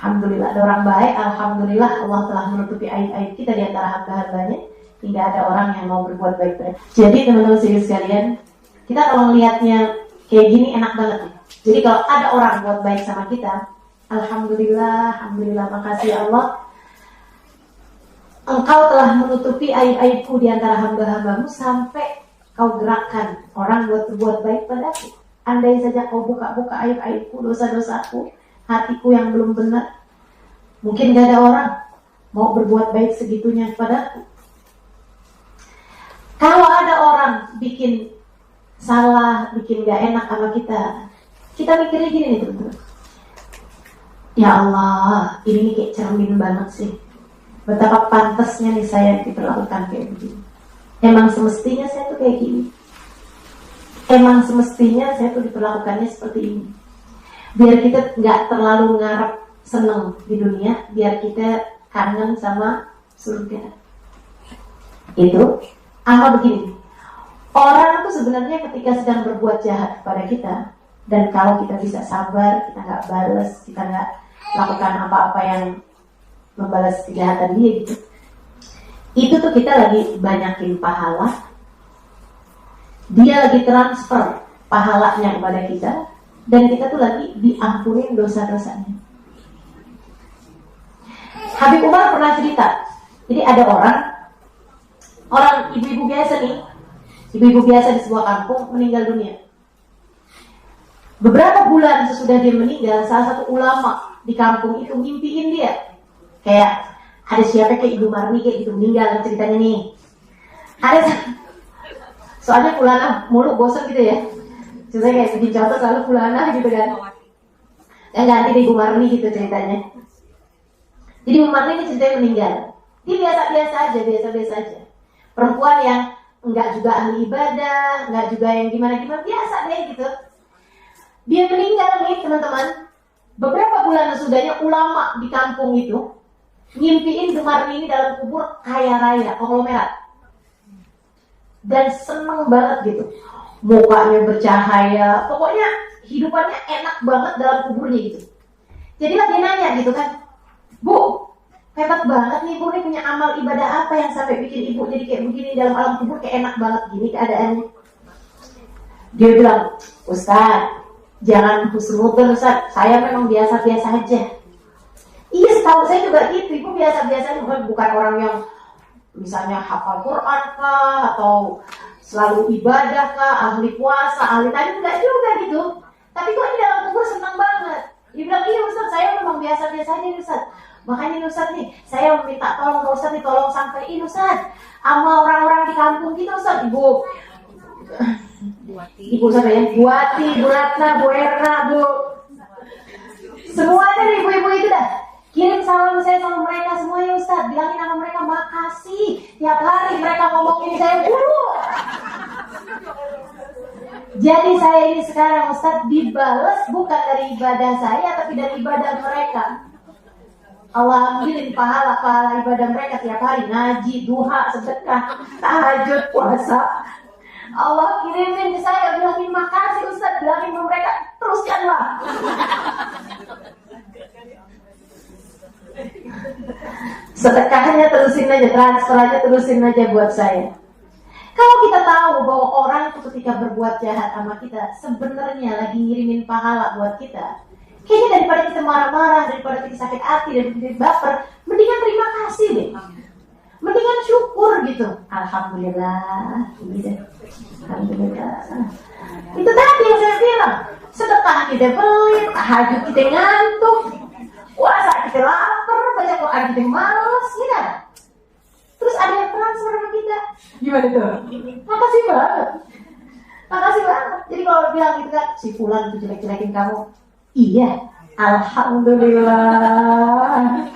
Alhamdulillah ada orang baik, alhamdulillah Allah telah menutupi aib-aib kita di antara hamba-hambanya, hingga ada orang yang mau berbuat baik. Jadi teman-teman sekalian, kita kalau melihatnya kayak gini enak banget nih. Jadi kalau ada orang buat baik sama kita, alhamdulillah, alhamdulillah, makasih ya Allah, Engkau telah menutupi aib-aibku di antara hamba-hambamu sampai kau gerakkan orang buat berbuat baik padaku. Andai saja kau buka-buka aib-aibku, dosa-dosaku, hatiku yang belum benar, mungkin gak ada orang mau berbuat baik segitunya kepadaku. Kalau ada orang bikin salah, bikin gak enak sama kita mikirnya gini nih teman-teman. Ya Allah, ini kayak cermin banget sih. Betapa pantasnya nih saya diperlakukan kayak begini. Emang semestinya saya tuh kayak gini. Emang semestinya saya tuh diperlakukannya seperti ini. Biar kita gak terlalu ngarep seneng di dunia, biar kita kangen sama surga. Itu apa begini? Orang tuh sebenarnya ketika sedang berbuat jahat kepada kita, dan kalau kita bisa sabar, kita gak balas, kita gak lakukan apa-apa yang membalas kejahatan dia gitu, itu tuh kita lagi banyakin pahala, dia lagi transfer pahalanya kepada kita, dan kita tuh lagi diampunin dosa-dosanya. Habib Umar pernah cerita, jadi ada orang ibu-ibu biasa nih, ibu-ibu biasa di sebuah kampung meninggal dunia. Beberapa bulan sesudah dia meninggal, salah satu ulama di kampung itu ngimpiin dia. Kayak ada siapa kayak Ibu Marni kayak gitu meninggal ceritanya nih. Soalnya fulana mulu bosan gitu ya. Ceritanya kayak bikin contoh selalu fulana gitu kan. Yang ganti di Ibu Marni gitu ceritanya. Jadi Ibu Marni ini ceritanya meninggal. Dia biasa-biasa aja. Perempuan yang enggak juga ahli ibadah, enggak juga yang gimana-gimana, biasa deh gitu. Dia meninggal nih teman-teman. Beberapa bulan sesudahnya ulama di kampung itu ngimpiin Marni ini dalam kubur kaya raya, konglomerat. Dan seneng banget gitu. Mukanya bercahaya, pokoknya hidupannya enak banget dalam kuburnya gitu. Jadilah dia nanya gitu kan, Bu, hebat banget nih Bu, nih punya amal ibadah apa yang sampai bikin Ibu jadi kayak begini dalam alam kubur, kayak enak banget gini keadaannya. Dia bilang, Ustaz, jangan husnudzon Ustaz, saya memang biasa-biasa aja. Iya, setahu saya juga gitu, Ibu biasa-biasa, bukan orang yang misalnya hafal Quran kah, atau selalu ibadah kah, ahli puasa, ahli tadi, enggak juga gitu. Tapi kok ini dalam kubur senang banget. Dia bilang, iya Ustaz, saya memang biasa-biasa aja Ustaz. Makanya Ustaz nih, saya minta tolong Ustaz nih, tolong sampaikan Ustaz sama orang-orang di kampung kita Ustaz. Ibu siapa ya? Buati, Bu Ratna, Bu Erna, Bu, semuanya nih ibu-ibu itu dah. Kirim salam saya sama mereka semuanya Ustaz. Bilangin sama mereka makasih. Tiap hari mereka ngomongin saya dulu. Jadi saya ini sekarang Ustaz dibalas bukan dari ibadah saya, tapi dari ibadah mereka. Allah ambilin pahala ibadah mereka tiap hari, ngaji, duha, sedekah, tahajud, puasa. Allah kirimin saya, bilangin makasih Ustaz, bilangin ke mereka, teruskanlah. Sedekahnya terusin aja, transfer aja terusin aja buat saya. Kalau kita tahu bahwa orang itu ketika berbuat jahat sama kita sebenarnya lagi ngirimin pahala buat kita, kayaknya daripada kita marah-marah, daripada kita sakit hati, daripada kita baper, mendingan terima kasih deh, mendingan syukur gitu. Alhamdulillah, gitu. Alhamdulillah. Itu tadi yang saya bilang, sedekah kita pelit, tahajud kita ngantuk, puasa kita lapar, baca Quran kita malas, ya. Terus ada yang transfer sama kita, gimana tuh? Makasih banget, makasih banget. Jadi kalau bilang gitu kan, si fulan itu jelek-jelekin kamu, iya, alhamdulillah.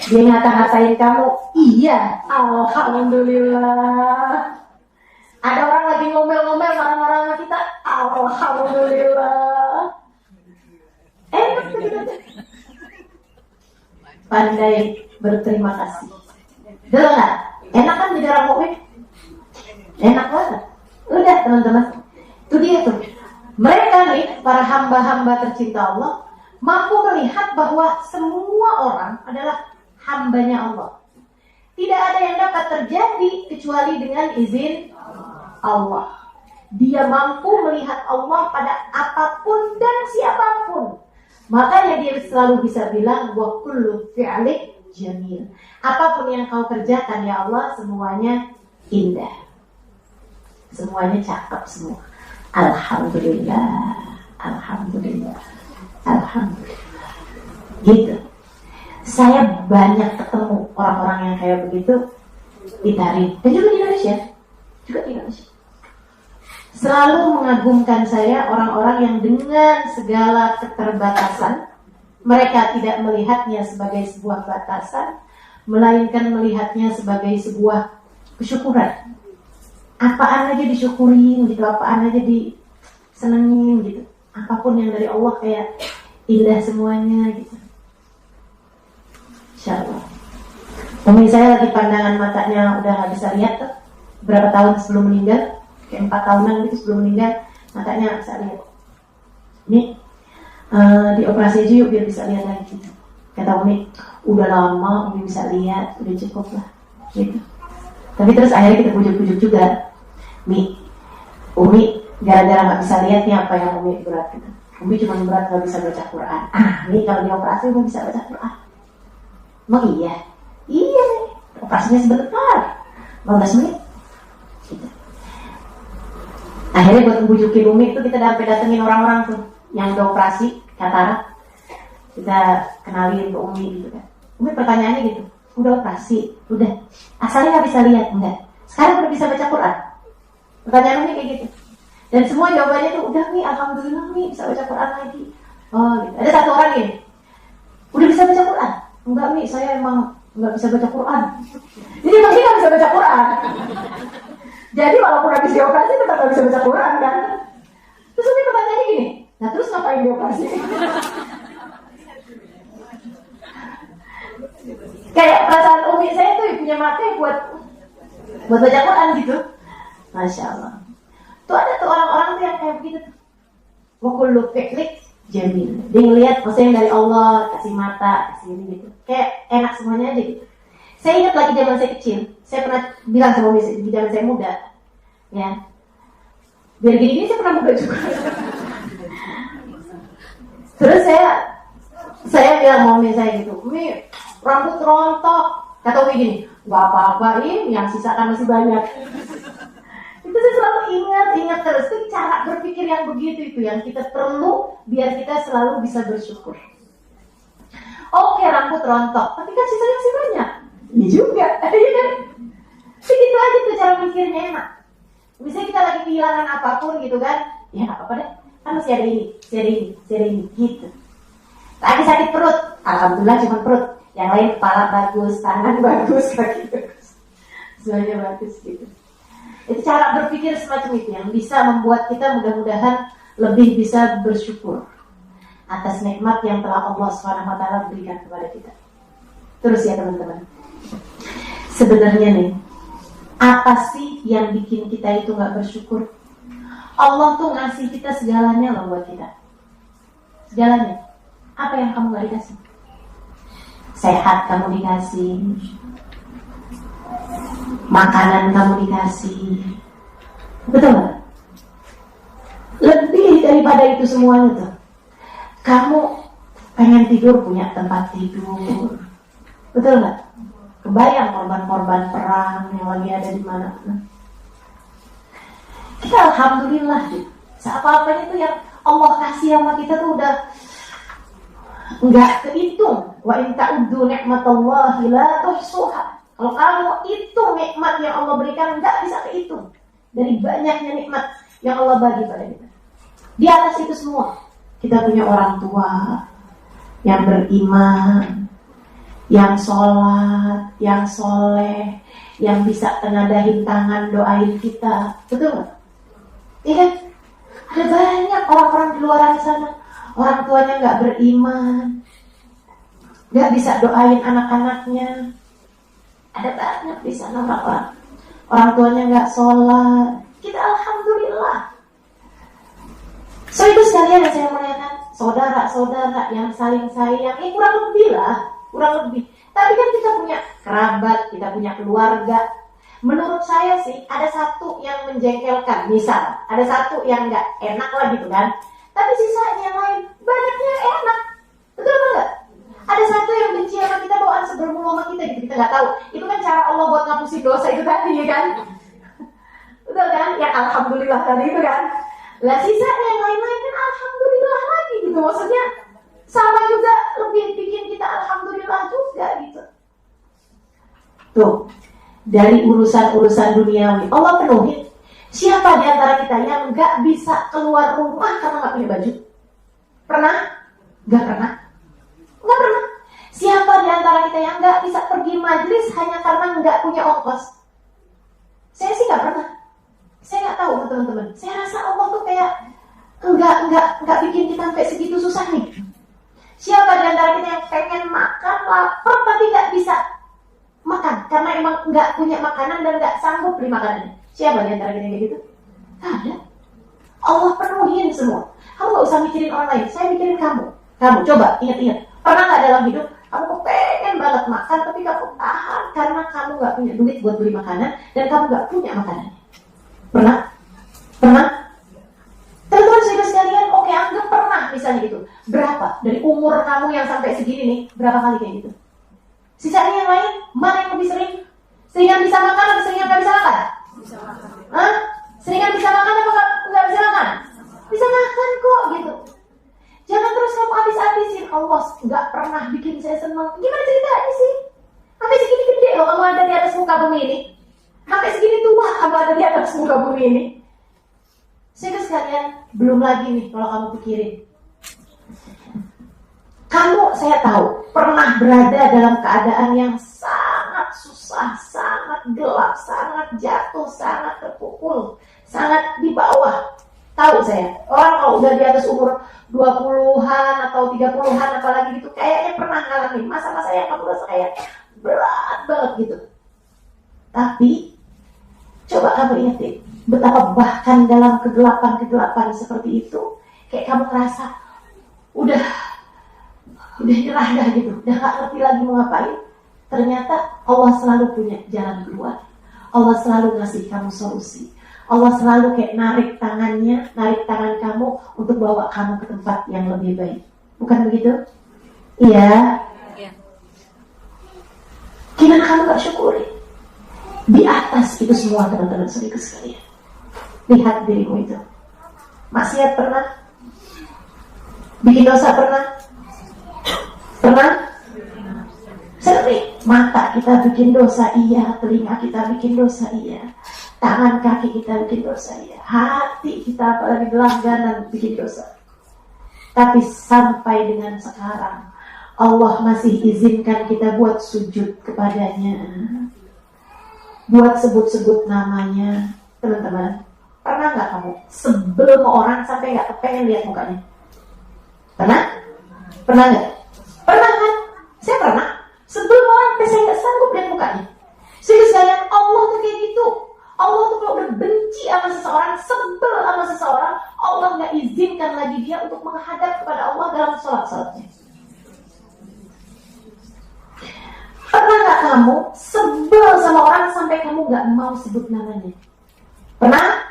Dia ngata-ngatain kamu, iya, alhamdulillah. Ada orang lagi ngomel-ngomel marah-marah sama kita, alhamdulillah. Enak gitu. Pandai berterima kasih. Betul nggak? Enak kan jadi orang mukmin? Enak banget. Udah teman-teman, itu dia tuh. Mereka nih, para hamba-hamba tercinta Allah, mampu melihat bahwa semua orang adalah hambanya Allah. Tidak ada yang dapat terjadi kecuali dengan izin Allah. Dia mampu melihat Allah pada apapun dan siapapun. Makanya dia selalu bisa bilang wa kullu fi'lik jamil. Apapun yang kau kerjakan ya Allah, semuanya indah. Semuanya cakep semua. Alhamdulillah. Alhamdulillah. Alhamdulillah. Gitu. Saya banyak ketemu orang-orang yang kayak begitu di Tarif dan juga di Indonesia. Selalu mengagumkan saya orang-orang yang dengan segala keterbatasan, mereka tidak melihatnya sebagai sebuah batasan, melainkan melihatnya sebagai sebuah kesyukuran. Apaan aja disyukurin gitu, apaan aja disenengin gitu. Apapun yang dari Allah kayak indah semuanya gitu. Insyaallah. Umi saya lagi pandangan matanya udah gak bisa lihat tuh. Berapa tahun sebelum meninggal, kayak 4 tahunan gitu sebelum meninggal, matanya gak bisa lihat. Ini dioperasi aja yuk biar bisa lihat lagi gitu. Kata Umi, udah lama Umi bisa lihat, udah cukup lah gitu. Tapi terus akhirnya kita pujuk-pujuk juga, Umi gara-gara gak bisa lihat nih apa yang Umi berat gitu. Umi cuma berat gak bisa baca Quran. Nih kalau dioperasi Umi bisa baca Quran. Emang iya? Iya nih, operasinya sebentar, 15 menit gitu. Akhirnya buat ngebujukin Umi itu kita sampai datengin orang-orang tuh yang udah operasi katarak, kita kenalin ke Umi gitu kan. Umi pertanyaannya gitu, udah operasi, udah, asalnya nggak bisa lihat, enggak, sekarang udah bisa baca Quran. Pertanyaan Umi kayak gitu, dan semua jawabannya tuh udah Mi, alhamdulillah Mi bisa baca Quran lagi. Oh gitu. Ada satu orang gini, udah bisa baca Quran, enggak Mi, saya emang nggak bisa baca Quran. Jadi emang dia nggak bisa baca Quran. Jadi walaupun habis dioperasi tetap nggak bisa baca Quran kan. Terus Umi pertanyaannya gini, nah terus ngapain dioperasi? Kayak perasaan Umi saya tuh punya mata buat baca Quran gitu. Masya Allah. Tuh ada tuh orang-orang tuh yang kayak begitu tuh. Wa kullu fi'lik jamil. Dia ngeliat maksudnya dari Allah, kasih mata, kasih ini gitu. Kayak enak semuanya aja gitu. Saya ingat lagi zaman saya kecil, saya pernah bilang sama Umi di zaman saya muda, ya. Biar gini-gini saya pernah muda juga. Terus saya bilang sama Umi saya gitu, Umi rambut rontok. Kata Umi gini, nggak apa-apa ini, yang sisa kan masih banyak. Itu saya selalu ingat terus. Itu cara berpikir yang begitu itu yang kita perlu biar kita selalu bisa bersyukur. Oke, rambut rontok, tapi kan sisanya masih banyak. Iya juga, iya kan? Segitu aja tuh cara mikirnya enak. Misalnya kita lagi kehilangan apapun gitu kan, ya nggak apa-apa deh, kan masih ada ini, gitu. Lagi sakit perut, alhamdulillah cuma perut. Yang lain kepala bagus, tangan bagus, kaki bagus, semuanya bagus gitu. Itu cara berpikir semacam itu yang bisa membuat kita mudah-mudahan lebih bisa bersyukur atas nikmat yang telah Allah SWT berikan kepada kita. Terus ya teman-teman, sebenarnya nih, apa sih yang bikin kita itu gak bersyukur? Allah tuh ngasih kita segalanya loh buat kita. Segalanya. Apa yang kamu gak dikasih? Sehat kamu dikasih, makanan kamu dikasih, betul gak? Lebih daripada itu semuanya tuh, kamu pengen tidur punya tempat tidur, betul gak? Kebayang korban-korban perang yang lagi ada di mana-mana. Kita alhamdulillah gitu. Apa-apanya tuh yang Allah kasih sama kita tuh udah nggak kehitung. Wa in ta'uddu ni'matallahi la tuhsuha. Kalau kamu hitung nikmat yang Allah berikan, nggak bisa kehitung dari banyaknya nikmat yang Allah bagi pada kita. Di atas itu semua, kita punya orang tua yang beriman, yang sholat, yang soleh, yang bisa tenadahin tangan doain kita, betul nggak? Iya kan? Ada banyak orang-orang di luar sana, orang tuanya nggak beriman, nggak bisa doain anak-anaknya. Ada banyak di sana orang tuanya nggak sholat. Kita alhamdulillah. So itu sekalian yang saya melihat, saudara-saudara yang saling sayang, kurang lebih lah, kurang lebih. Tapi kan kita punya kerabat, kita punya keluarga. Menurut saya sih ada satu yang menjengkelkan, misal ada satu yang nggak enak lah gitu kan. Tapi sisanya yang lain banyaknya enak, betul nggak? Ada satu yang benci sama kita, bawaan sebelum sama kita gitu, kita nggak tahu. Itu kan cara Allah buat ngapusin dosa itu tadi, ya kan? Betul kan? Yang alhamdulillah tadi itu kan. Lah sisanya yang lain-lain kan alhamdulillah lagi gitu. Maksudnya sama juga lebih bikin kita alhamdulillah juga gitu. Tuh, dari urusan-urusan duniawi Allah penuhi. Siapa di antara kita yang nggak bisa keluar rumah karena nggak punya baju? Pernah? Nggak pernah. Nggak pernah. Siapa di antara kita yang nggak bisa pergi majelis hanya karena nggak punya ongkos? Saya sih nggak pernah. Saya nggak tahu teman-teman. Saya rasa Allah tuh kayak nggak bikin kita sampai segitu susah nih. Siapa di antara kita yang pengen makan, lapar tapi nggak bisa makan karena emang nggak punya makanan dan nggak sanggup beli makanannya? Siapa di antara kita kayak gitu? Nggak ada. Allah penuhin semua. Kamu nggak usah mikirin orang lain. Saya mikirin kamu. Kamu coba ingat-ingat. Pernah nggak dalam hidup kamu pengen banget makan tapi kamu tahan karena kamu nggak punya duit buat beli makanan dan kamu nggak punya makanannya? Pernah? Pernah? Teman-teman saudara sekalian, oke, anggap pernah misalnya gitu. Berapa dari umur kamu yang sampai segini nih? Berapa kali kayak gitu? Sisanya yang lain, mana yang lebih sering? Seringan bisa makan atau seringan nggak bisa makan? Bisa makan. Hah? Seringan bisa makan apa nggak bisa makan? Bisa makan kok gitu. Jangan terus kamu habis-habisin. Allah nggak pernah bikin saya senang. Gimana ceritanya sih? Sampai segini gede loh kamu ada di atas muka bumi ini. Sampai segini tua kamu ada di atas muka bumi ini. Saya sekalian, belum lagi nih kalau kamu pikirin. Kamu, saya tahu, pernah berada dalam keadaan yang sangat susah, sangat gelap, sangat jatuh, sangat terpukul, sangat di bawah. Tahu saya, orang kalau udah di atas umur 20-an atau 30-an apalagi gitu, kayaknya pernah ngalamin masa-masa yang kamu rasa kayak berat banget gitu. Tapi, coba kamu ingetin, betapa bahkan dalam kegelapan-kegelapan seperti itu, kayak kamu ngerasa udah nyerah dah gitu, udah gak ngerti lagi mau ngapain. Ternyata Allah selalu punya jalan keluar. Allah selalu ngasih kamu solusi. Allah selalu kayak narik tangan kamu untuk bawa kamu ke tempat yang lebih baik. Bukan begitu? Iya. Gimana kamu gak syukuri? Di atas itu semua teman-teman saudara sekalian, lihat dirimu itu. Maksiat pernah? Bikin dosa pernah? Pernah? Sering. Mata kita bikin dosa, iya. Telinga kita bikin dosa, iya. Tangan kaki kita bikin dosa, iya. Hati kita apalagi langganan bikin dosa. Tapi sampai dengan sekarang Allah masih izinkan kita buat sujud kepadanya, buat sebut-sebut namanya, Teman-teman, pernah nggak kamu sebel sama orang sampai nggak kepengen lihat mukanya? Pernah? Pernah nggak? Pernah kan? Saya pernah. Sebel sama orang sampai saya nggak sanggup lihat mukanya. Sekalian Allah tuh kayak gitu. Allah tuh kalau udah benci sama seseorang, sebel sama seseorang, Allah nggak izinkan lagi dia untuk menghadap kepada Allah dalam sholat-sholatnya. Pernah nggak kamu sebel sama orang sampai kamu nggak mau sebut namanya? Pernah?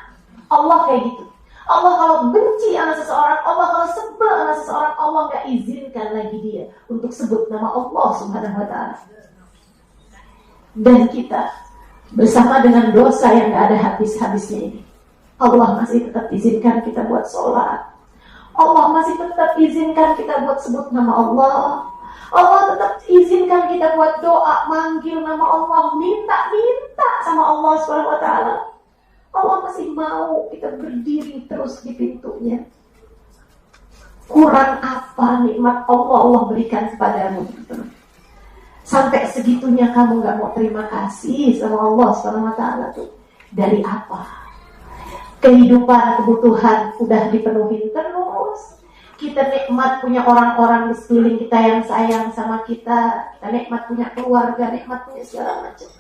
Allah kayak gitu. Allah kalau benci sama seseorang, Allah kalau sebel sama seseorang, Allah nggak izinkan lagi dia untuk sebut nama Allah Subhanahu wa Ta'ala. Dan kita bersama dengan dosa yang nggak ada habis-habisnya ini, Allah masih tetap izinkan kita buat sholat. Allah masih tetap izinkan kita buat sebut nama Allah. Allah tetap izinkan kita buat doa, manggil nama Allah, minta sama Allah Subhanahu wa Ta'ala. Allah masih mau kita berdiri terus di pintunya. Kurang apa nikmat Allah berikan kepadamu, teman-teman? Sampai segitunya kamu gak mau terima kasih sama Allah Subhanahu wa Ta'ala tuh. Dari apa? Kehidupan, kebutuhan udah dipenuhi terus. Kita nikmat punya orang-orang di sekeliling kita yang sayang sama kita. Kita nikmat punya keluarga, nikmat punya segala macam.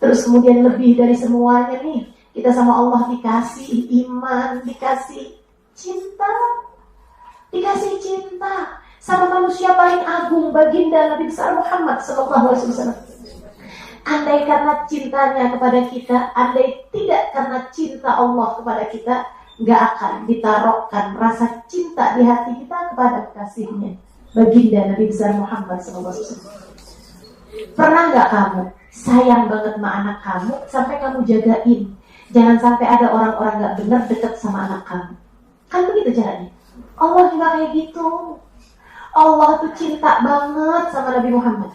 Terus kemudian lebih dari semuanya nih, kita sama Allah dikasih iman, dikasih cinta. Dikasih cinta sama manusia paling agung, baginda Nabi besar Muhammad SAW. Andai karena cintanya kepada kita, andai tidak karena cinta Allah kepada kita, gak akan ditaruhkan rasa cinta di hati kita kepada kasihnya, baginda Nabi besar Muhammad SAW. Pernah gak kamu sayang banget sama anak kamu sampai kamu jagain, jangan sampai ada orang-orang gak benar dekat sama anak kamu? Kan begitu caranya. Allah juga kayak gitu. Allah tuh cinta banget sama Nabi Muhammad.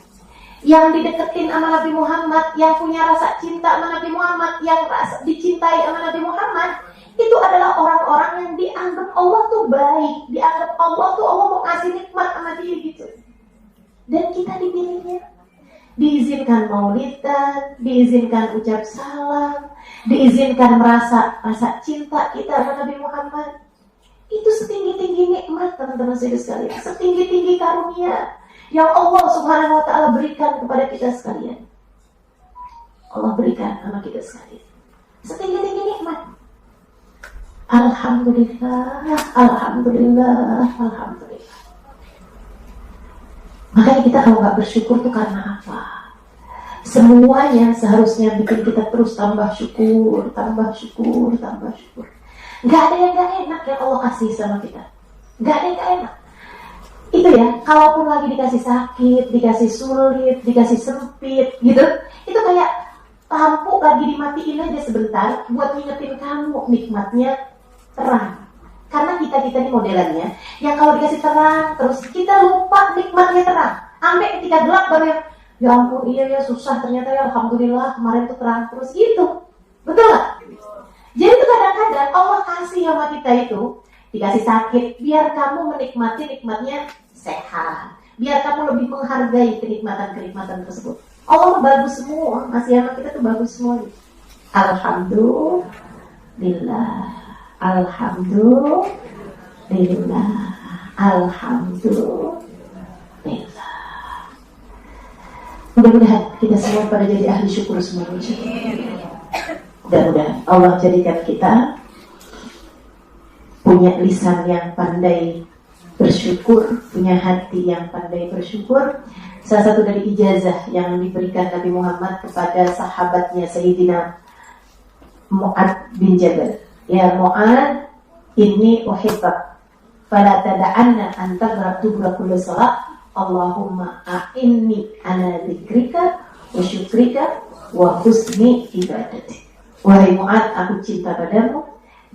Yang dideketin sama Nabi Muhammad, yang punya rasa cinta sama Nabi Muhammad, yang rasa dicintai sama Nabi Muhammad, itu adalah orang-orang yang dianggap Allah tuh baik, dianggap Allah tuh Allah mau kasih nikmat sama dia gitu. Dan kita dipilihnya. Diizinkan maulidan, diizinkan ucap salam, diizinkan merasa rasa cinta kita sama Nabi Muhammad. Itu setinggi-tinggi nikmat, teman-teman sekalian, setinggi-tinggi karunia yang Allah Subhanahu wa Ta'ala berikan kepada kita sekalian. Allah berikan sama kita sekalian setinggi-tinggi nikmat. Alhamdulillah, alhamdulillah, alhamdulillah. Makanya kita kalau nggak bersyukur tuh karena apa? Semuanya seharusnya bikin kita terus tambah syukur, tambah syukur, tambah syukur. Gak ada yang gak enak yang Allah kasih sama kita. Gak ada yang gak enak. Itu ya, kalaupun lagi dikasih sakit, dikasih sulit, dikasih sempit gitu, itu kayak lampu lagi dimatiin aja sebentar buat ngingetin kamu nikmatnya terang. Karena kita ini modelannya yang kalau dikasih terang terus kita lupa nikmatnya terang. Sampai ketika gelap baru yang, ya ampun iya ya susah, ternyata ya alhamdulillah kemarin tuh terang terus gitu. Betul gak? Jadi itu kadang-kadang Allah kasih sama kita itu, dikasih sakit, biar kamu menikmati nikmatnya sehat. Biar kamu lebih menghargai kenikmatan-kenikmatan tersebut. Allah bagus semua, masih sama kita tuh bagus semua. Alhamdulillah, alhamdulillah, alhamdulillah. Mudah-mudahan kita semua pada jadi ahli syukur semua. Mudah-mudahan Allah jadikan kita punya lisan yang pandai bersyukur, punya hati yang pandai bersyukur. Salah satu dari ijazah yang diberikan Nabi Muhammad kepada sahabatnya Sayyidina Mu'ad bin Jabal. Ya Mu'ad, inni uhibbak, fala tada'anna an taghrab dubura kulli salat. Allahumma a'inni ala dzikrika wa syukrika wa husni ibadatik. Wahai Mu'ad, aku cinta padamu.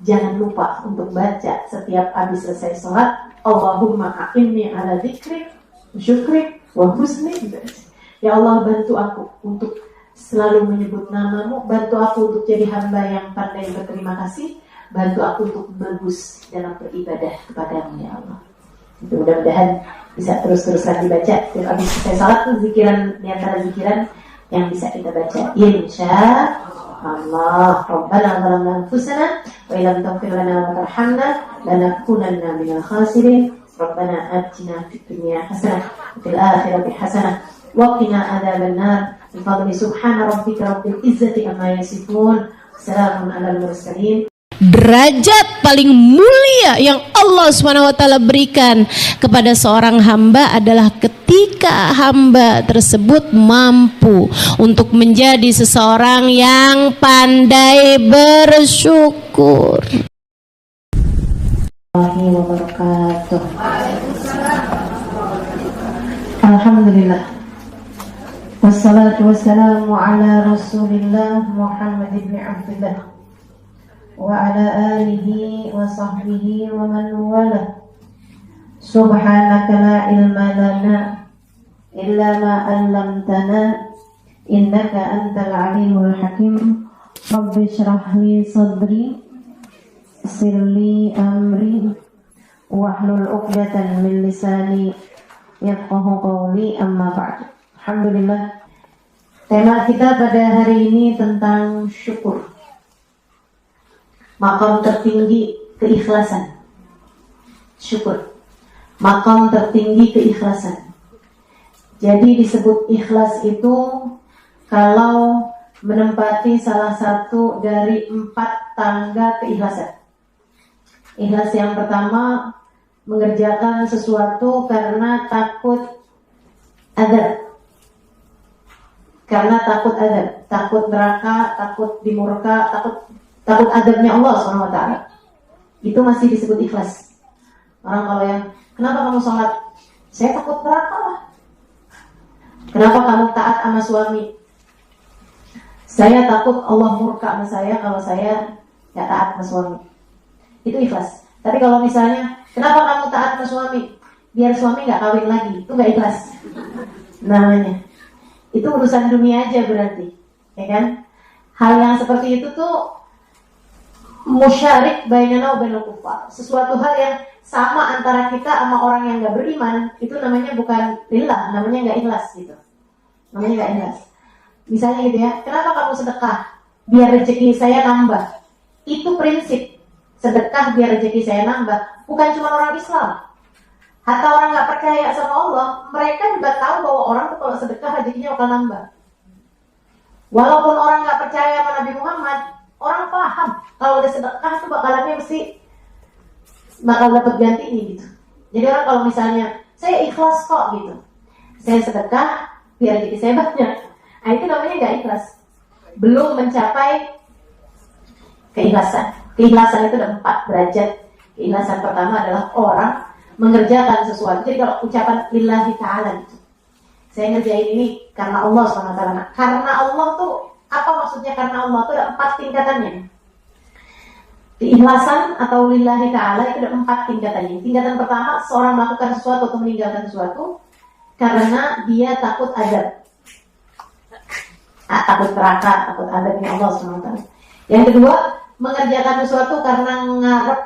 Jangan lupa untuk baca setiap habis selesai sholat, Allahumma a'inni ala dzikrik wa syukrik wa husni ibadatik. Ya Allah, bantu aku untuk selalu menyebut namamu, bantu aku untuk jadi hamba yang pandai berterima kasih, bantu aku untuk bagus dalam beribadah kepadamu ya Allah. Itu mudah-mudahan bisa terus-terusan dibaca setiap habis selesai sholat. Itu zikiran, di antara zikiran yang bisa kita baca, insya Allah, Rabbana zalamna anfusana wa illam taghfir lana wa tarhamna lanakunanna minal khasirin. Rabbana atina fid dunya hasanah wa fil akhirati hasanah wa qina adzaban nar. Bi fadli subhana rabbika rabbil izzati amma yasifun. Salamun alal mursalin. Derajat paling mulia yang Allah SWT berikan kepada seorang hamba adalah ketika hamba tersebut mampu untuk menjadi seseorang yang pandai bersyukur. Alhamdulillah. Wassalatu wassalamu ala Rasulillah Muhammad ibn Abdullah wa ala alihi wa sahbihi wa man wala. Subhanaka la ilma lana illa ma 'allamtana innaka antal alimul hakim. Rabbi shrah li sadri yassir li amri wahlul 'uqdatan min lisani yafqahu qawli. Amma ba'du. Alhamdulillah. Tema kita pada hari ini tentang syukur. Maqam tertinggi keikhlasan. Syukur. Maqam tertinggi keikhlasan. Jadi disebut ikhlas itu kalau menempati salah satu dari 4 tangga keikhlasan. Ikhlas yang pertama, mengerjakan sesuatu karena takut adab. Karena takut adab, takut neraka, takut dimurka, takut adabnya Allah SWT. Itu masih disebut ikhlas. Orang kalau yang, kenapa kamu sholat? Saya takut neraka lah. Kenapa kamu taat sama suami? Saya takut Allah murka sama saya kalau saya gak taat sama suami. Itu ikhlas. Tapi kalau misalnya, kenapa kamu taat sama suami? Biar suami gak kawin lagi. Itu gak ikhlas namanya. Itu urusan dunia aja berarti, ya kan? Hal yang seperti itu tuh musyarik bainana wa bainal kufar. Sesuatu hal yang sama antara kita sama orang yang gak beriman, itu namanya bukan lillah, namanya gak ikhlas gitu. Namanya gak ikhlas. Misalnya gitu ya, kenapa kamu sedekah? Biar rezeki saya nambah. Itu prinsip. Sedekah biar rezeki saya nambah. Bukan cuma orang Islam. Hatta orang gak percaya sama Allah, mereka juga tahu bahwa orang tuh kalau sedekah rezekinya bakal nambah. Walaupun orang gak percaya sama Nabi Muhammad, orang paham kalau udah sedekah tuh bakalannya mesti bakal dapat gantinya gitu. Jadi orang kalau misalnya saya ikhlas kok gitu, saya sedekah biar rezeki saya banyak, nah itu namanya gak ikhlas. Belum mencapai keikhlasan. Keikhlasan itu ada 4 derajat. Keikhlasan pertama adalah orang mengerjakan sesuatu. Jadi kalau ucapan lillahi ta'ala gitu, saya ngerjain ini karena Allah SWT. Karena Allah tuh, apa maksudnya karena Allah tuh ada 4 tingkatannya. Keikhlasan atau lillahi ta'ala itu ada 4 tingkatannya. Tingkatan pertama, seorang melakukan sesuatu atau meninggalkan sesuatu karena dia takut adab. Takut neraka, takut adabnya Allah SWT. Yang kedua, mengerjakan sesuatu karena ngarep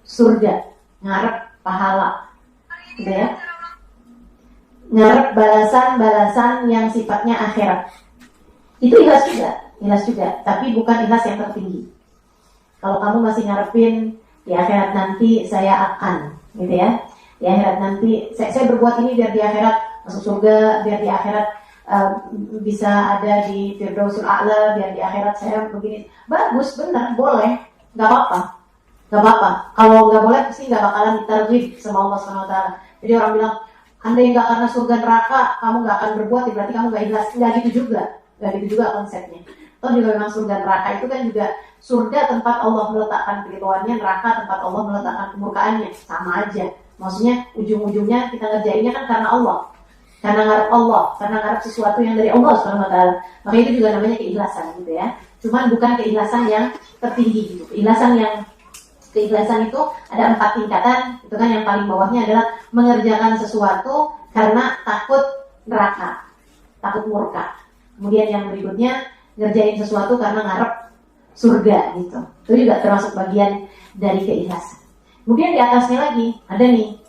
surga, ngarep pahala, gitu ya. Ngarep balasan-balasan yang sifatnya akhirat. Itu ikhlas juga, tapi bukan ikhlas yang tertinggi. Kalau kamu masih ngarepin di akhirat nanti saya akan, gitu ya. Di akhirat nanti saya berbuat ini biar di akhirat masuk surga, biar di akhirat bisa ada di Firdausul A'la, biar di akhirat saya begini. Bagus, benar, boleh, nggak apa-apa. Gak apa-apa. Kalau nggak boleh, pasti nggak bakalan ditarjih sama Allah SWT. Jadi orang bilang, andai nggak karena surga neraka, kamu nggak akan berbuat, ya berarti kamu nggak ikhlas. Nggak gitu juga konsepnya. Toh juga memang surga neraka itu kan juga surga tempat Allah meletakkan keridhoannya, neraka tempat Allah meletakkan kemurkaannya. Sama aja. Maksudnya ujung-ujungnya kita ngerjainnya kan karena Allah. Karena ngarep Allah, karena ngarep sesuatu yang dari Allah SWT. Maka itu juga namanya keikhlasan gitu ya. Cuman bukan keikhlasan yang tertinggi gitu. Keikhlasan itu ada 4 tingkatan. Itu kan yang paling bawahnya adalah mengerjakan sesuatu karena takut neraka, takut murka. Kemudian yang berikutnya ngerjain sesuatu karena ngarep surga gitu. Itu juga termasuk bagian dari keikhlasan. Kemudian di atasnya lagi ada nih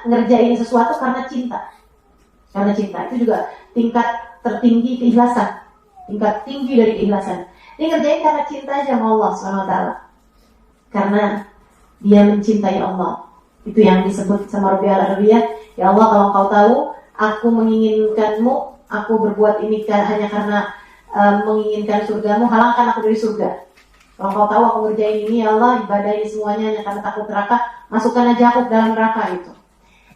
ngerjain sesuatu karena cinta. Karena cinta itu juga tingkat tertinggi keikhlasan. Tingkat tinggi dari keikhlasan. Dia ngerjain karena cinta sama Allah SWT. Karena dia mencintai Allah. Itu yang disebut sama Rabbi al-Arabiyah. Ya Allah, kalau Engkau tahu aku menginginkanmu, aku berbuat ini hanya karena menginginkan surgamu, halangkan aku dari surga. Kalau Engkau tahu aku ngerjain ini, ya Allah, ibadah ini semuanya hanya karena takut neraka, masukkan aja aku ke dalam neraka itu.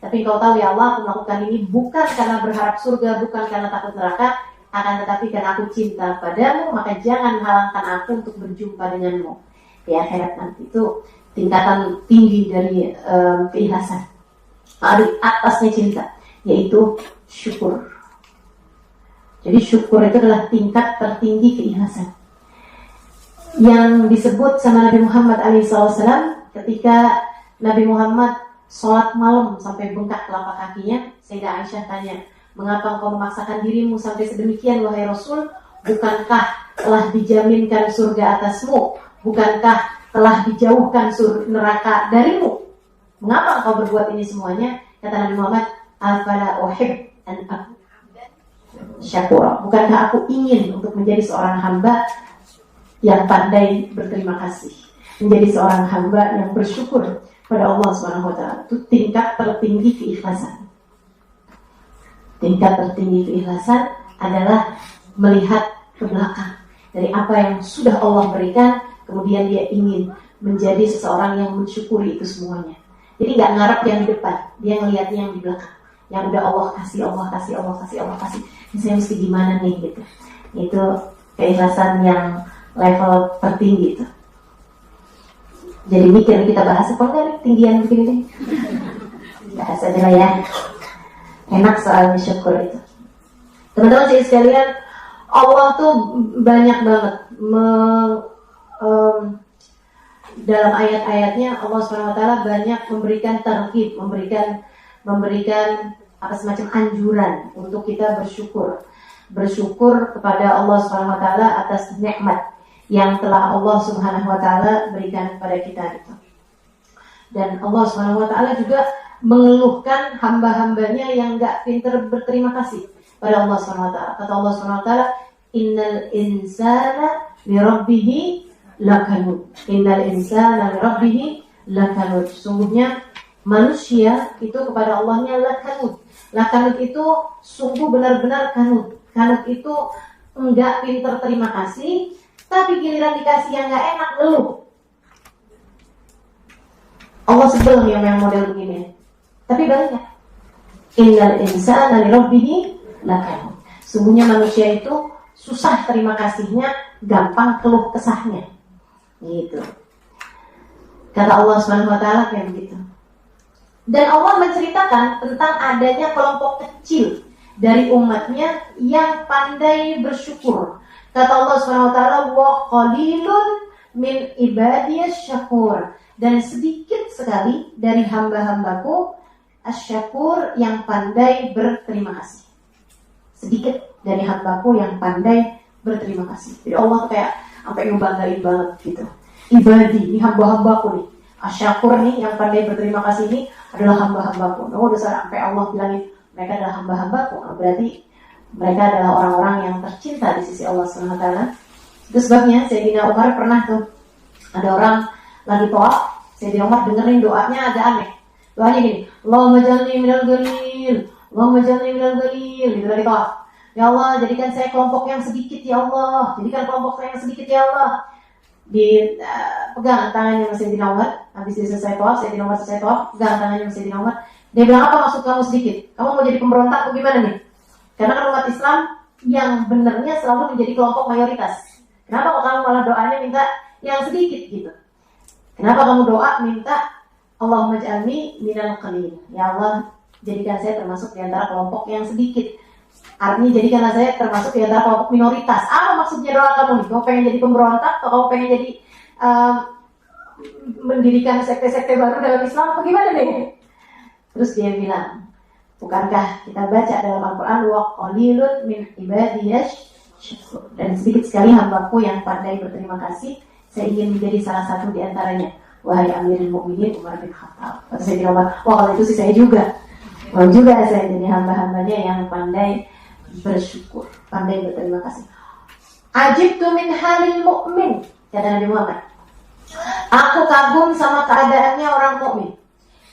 Tapi Engkau tahu ya Allah, aku melakukan ini bukan karena berharap surga, bukan karena takut neraka, akan tetapi karena aku cinta padamu, maka jangan halangkan aku untuk berjumpa denganmu di akhirat nanti. Itu tingkatan tinggi dari keikhlasan. Di atasnya cinta, yaitu syukur. Jadi syukur itu adalah tingkat tertinggi keikhlasan yang disebut sama Nabi Muhammad SAW ketika Nabi Muhammad sholat malam sampai bengkak telapak kakinya. Sayyidah Aisyah tanya, mengapa engkau memaksakan dirimu sampai sedemikian wahai Rasul? Bukankah telah dijaminkan surga atasmu? Bukankah telah dijauhkan neraka darimu? Mengapa engkau berbuat ini semuanya? Kata Nabi Muhammad, afala uhib an syakura. Bukankah aku ingin untuk menjadi seorang hamba yang pandai berterima kasih, menjadi seorang hamba yang bersyukur pada Allah SWT. Itu tingkat tertinggi keikhlasan. Tingkat tertinggi keikhlasan adalah melihat ke belakang dari apa yang sudah Allah berikan, kemudian dia ingin menjadi seseorang yang mensyukuri itu semuanya. Jadi nggak ngarep yang di depan, dia ngelihatnya yang di belakang, yang udah Allah kasih, Allah kasih, Allah kasih, Allah kasih. Ini saya mesti gimana nih gitu. Itu keikhlasan yang level tertinggi itu. Jadi mikir kita bahas apa enggak nih tinggian begini nih? Bahas aja lah ya. Enak soalnya syukur itu. Teman-teman sekalian, Allah tuh banyak banget dalam ayat-ayatnya Allah SWT banyak memberikan targhib, memberikan apa semacam anjuran untuk kita bersyukur kepada Allah SWT atas nikmat yang telah Allah Subhanahu wa taala berikan kepada kita gitu. Dan Allah Subhanahu wa taala juga mengeluhkan hamba-hambanya yang enggak pintar berterima kasih pada Allah Subhanahu wa taala. Kata Allah Subhanahu wa taala, "Innal insana li rabbih lakanud." Innal insana li rabbih lakanud. Sungguhnya manusia itu kepada Allahnya lakanud. Lakanud itu sungguh benar-benar kanud. Kanud itu enggak pintar terima kasih, tapi giliran dikasih yang gak enak, ngeluh. Allah sebel yang model begini. Tapi banyak. Innal insana li rabbih lakanud. Sungguhnya manusia itu susah terima kasihnya, gampang keluh kesahnya. Gitu. Kata Allah Subhanahu wa taala kayak begitu. Dan Allah menceritakan tentang adanya kelompok kecil dari umatnya yang pandai bersyukur. Kata Allah SWT, wa qalilun min ibadiyas syakur. Dan sedikit sekali dari hamba-hambaku asyakur yang pandai berterima kasih. Sedikit dari hambaku yang pandai berterima kasih. Jadi Allah tuh kayak sampai ngebanggain banget gitu. Ibadi, ini hamba-hambaku nih. Asyakur nih yang pandai berterima kasih ini adalah hamba-hambaku. Nah, udah sampai Allah bilangin mereka adalah hamba-hambaku. Berarti mereka adalah orang-orang yang tercinta di sisi Allah SWT. Itu sebabnya Sayyidina Umar pernah tuh ada orang lagi tawaf, Sayyidina Umar dengerin doanya agak aneh. Doanya gini, Allahumma jalni minal ghalil, Allahumma jalni minal ghalil, gitu lagi tawaf. Ya Allah, jadikan saya kelompok yang sedikit ya Allah, jadikan kelompok saya yang sedikit ya Allah. Pegang tangannya Sayyidina Umar, habis dia selesai tawaf, Sayyidina Umar selesai tawaf, pegang tangannya Sayyidina Umar. Dia bilang, apa maksud kamu sedikit? Kamu mau jadi pemberontak atau gimana nih? Karena kan umat Islam yang benernya selalu menjadi kelompok mayoritas. Kenapa kok kamu malah doanya minta yang sedikit gitu? Kenapa kamu doa minta Allahumma ij'alni minal qalil? Ya Allah, jadikan saya termasuk di antara kelompok yang sedikit. Artinya jadikanlah saya termasuk di antara kelompok minoritas. Apa maksudnya doa kamu nih? Kamu pengen jadi pemberontak atau kamu pengen jadi mendirikan sekte-sekte baru dalam Islam atau gimana nih? Terus dia bilang, bukankah kita baca dalam Al-Quran wa qalilun min ibadiyas syakur, dan sedikit sekali hambaku yang pandai berterima kasih, saya ingin menjadi salah satu di antaranya. Wahai Amirul Mukminin Umar bin Khattab. Kata saya bilang, wah kalau itu sih saya juga. Mau juga saya jadi hamba-hambanya yang pandai bersyukur, pandai berterima kasih. Ajibtu min halil mu'min, kata Nabi Muhammad. Aku kagum sama keadaannya orang mukmin.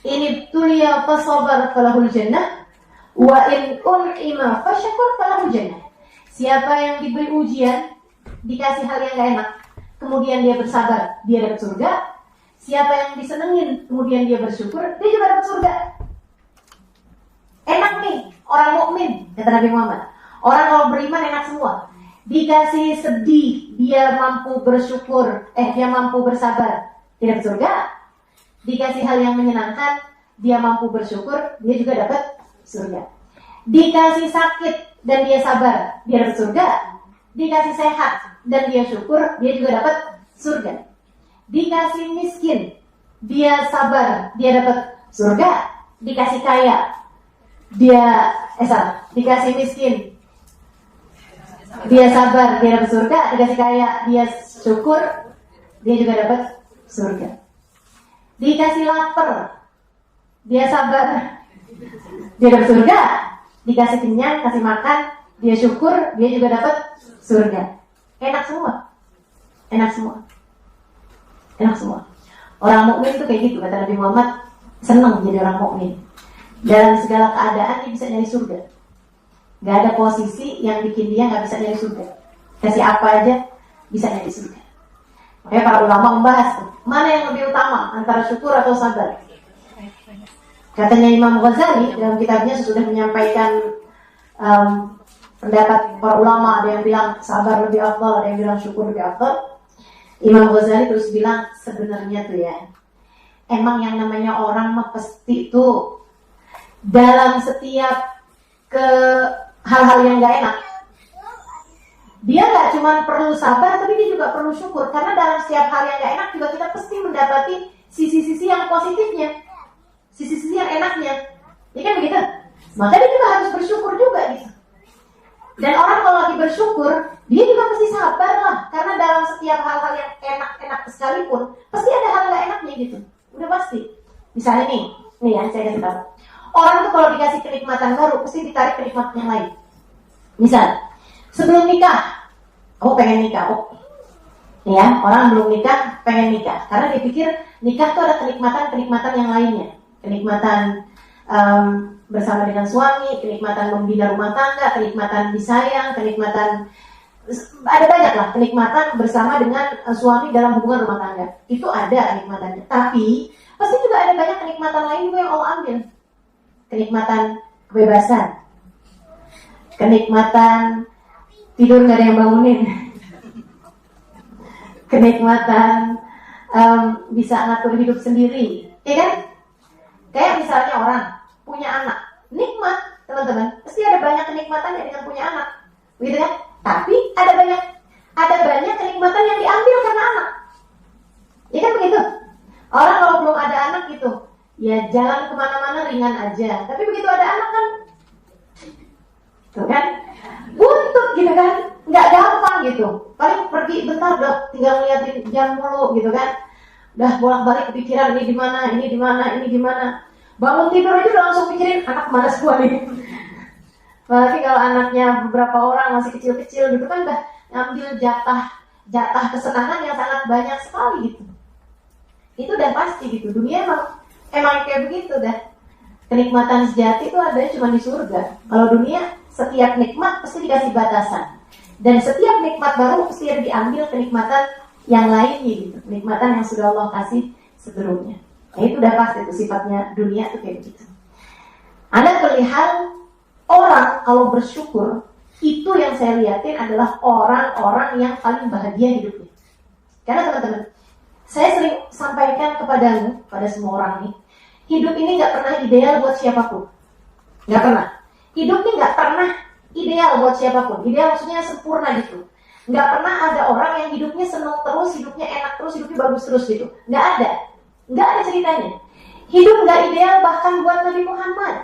Ini tulia fasabar falahul jannah, wa in un'ima fasyakur falahul jannah. Siapa yang diberi ujian, dikasih hal yang gak enak, kemudian dia bersabar, dia dapat surga. Siapa yang disenengin, kemudian dia bersyukur, dia juga dapat surga. Enak nih, orang mukmin, kata Nabi Muhammad. Orang kalau beriman enak semua. Dikasih sedih, dia mampu bersyukur, dia mampu bersabar, dia dapat surga. Dikasih hal yang menyenangkan, dia mampu bersyukur, dia juga dapat surga. Dikasih sakit dan dia sabar, dia dapat surga. Dikasih sehat dan dia syukur, dia juga dapat surga. Dikasih miskin, dia sabar, dia dapat surga. Dikasih kaya, dikasih miskin, dia sabar, dia dapat surga. Dikasih kaya, dia syukur, dia juga dapat surga. Dikasih lapar, dia sabar, dia dapat surga. Dikasih kenyang, kasih makan, dia syukur, dia juga dapat surga. Enak semua. Enak semua. Enak semua. Orang mukmin itu kayak gitu, kata Nabi Muhammad, senang jadi orang mukmin. Dalam segala keadaan dia bisa nyari surga. Gak ada posisi yang bikin dia gak bisa nyari surga. Kasih apa aja bisa nyari surga. Makanya para ulama membahas tuh, mana yang lebih utama antara syukur atau sabar. Katanya Imam Ghazali dalam kitabnya sudah menyampaikan pendapat para ulama. Ada yang bilang sabar lebih afdal, ada yang bilang syukur lebih afdal. Imam Ghazali terus bilang, sebenarnya tuh ya, emang yang namanya orang mah pasti tuh dalam setiap hal-hal yang gak enak, dia gak cuma perlu sabar, tapi dia juga perlu syukur. Karena dalam setiap hal yang gak enak juga kita pasti mendapati sisi-sisi yang positifnya, sisi-sisi yang enaknya. Ya kan begitu? Maka dia juga harus bersyukur juga gitu. Dan orang kalau lagi bersyukur, dia juga pasti sabar lah. Karena dalam setiap hal-hal yang enak-enak sekalipun, pasti ada hal gak enaknya gitu. Udah pasti. Misalnya nih ya, saya kasih tahu. Orang tuh kalau dikasih kenikmatan baru, pasti ditarik kenikmatan yang lain. Misal, sebelum nikah, aku pengen nikah. Ya, orang belum nikah, pengen nikah. Karena dia pikir nikah tuh ada kenikmatan-kenikmatan yang lainnya. Kenikmatan bersama dengan suami, kenikmatan membina rumah tangga, kenikmatan disayang, kenikmatan, ada banyak lah kenikmatan bersama dengan suami dalam hubungan rumah tangga. Itu ada kenikmatannya. Tapi pasti juga ada banyak kenikmatan lain juga yang Allah ambil. Kenikmatan kebebasan, kenikmatan tidur gak ada yang bangunin, kenikmatan bisa ngatur hidup sendiri, ya kan? Kayak misalnya orang punya anak, nikmat teman-teman, pasti ada banyak kenikmatannya dengan punya anak, gitu kan? Tapi ada banyak kenikmatan yang diambil karena anak, ya kan begitu? Orang kalau belum ada anak gitu, ya jalan kemana-mana ringan aja. Tapi begitu ada anak kan, tuh kan, buntut gitu kan, nggak gampang gitu. Paling pergi bentar udah tinggal ngeliatin jam mulu gitu kan. Udah bolak-balik kepikiran ini di mana, ini di mana, ini di mana. Bangun tidur aja udah langsung pikirin anak kemana semua nih. Apalagi kalau anaknya beberapa orang masih kecil-kecil gitu kan, udah ngambil jatah kesenangan yang sangat banyak sekali gitu. Itu udah pasti gitu. Dunia emang kayak begitu dah. Kenikmatan sejati itu ada cuma di surga. Kalau dunia, setiap nikmat pasti dikasih batasan. Dan setiap nikmat baru pasti ada diambil kenikmatan yang lainnya gitu. Kenikmatan yang sudah Allah kasih sebelumnya. Nah, itu udah pasti itu sifatnya dunia itu kayak begitu. Anda perihal orang kalau bersyukur, itu yang saya lihatin adalah orang-orang yang paling bahagia hidupnya. Karena teman-teman, saya sering sampaikan kepadamu, pada semua orang nih, hidup ini gak pernah ideal buat siapapun. Gak pernah. Hidup ini gak pernah ideal buat siapapun. Ideal maksudnya sempurna gitu. Gak pernah ada orang yang hidupnya senang terus, hidupnya enak terus, hidupnya bagus terus gitu. Gak ada. Gak ada ceritanya. Hidup gak ideal bahkan buat Nabi Muhammad.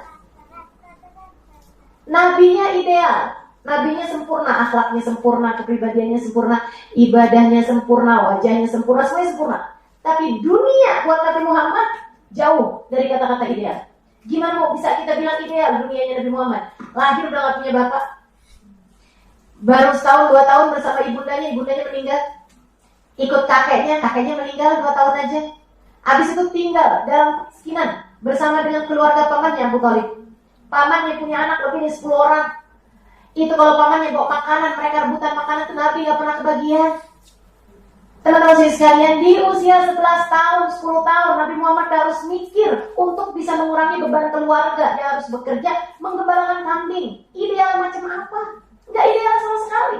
Nabinya ideal. Nabinya sempurna, akhlaknya sempurna, kepribadiannya sempurna, ibadahnya sempurna, wajahnya sempurna, semuanya sempurna. Tapi dunia buat Nabi Muhammad jauh dari kata-kata ideal. Gimana mau bisa kita bilang ideal dunianya Nabi Muhammad? Lahir udah gak punya bapak, Baru setahun 2 tahun bersama ibundanya meninggal. Ikut kakeknya meninggal 2 tahun aja. Habis itu tinggal dalam kemiskinan bersama dengan keluarga pamannya Abu Thalib. Pamannya punya anak lebih dari 10 orang. Itu kalau pamannya bawa makanan, mereka rebutan makanan ke Nabi, gak pernah kebagian. Teman-teman sekalian, di usia 11 tahun, 10 tahun, Nabi Muhammad harus mikir untuk bisa mengurangi beban keluarga. Dia harus bekerja, menggembalakan kambing. Ideal macam apa? Gak ideal sama sekali.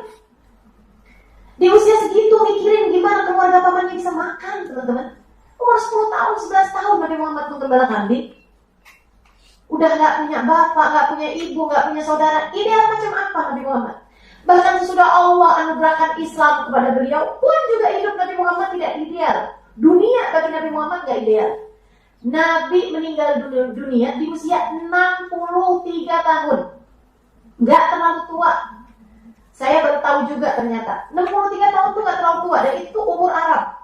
Di usia segitu mikirin gimana keluarga pamannya bisa makan, teman-teman. Umur 10 tahun, 11 tahun Nabi Muhammad menggembala kambing. Udah gak punya bapak, gak punya ibu, gak punya saudara. Ideal macam apa Nabi Muhammad? Bahkan sesudah Allah anugerahkan Islam kepada beliau pun juga hidup Nabi Muhammad tidak ideal. Dunia bagi Nabi Muhammad gak ideal. Nabi meninggal dunia di usia 63 tahun. Gak terlalu tua. Saya baru tahu juga ternyata 63 tahun itu gak terlalu tua. Dan itu umur Arab.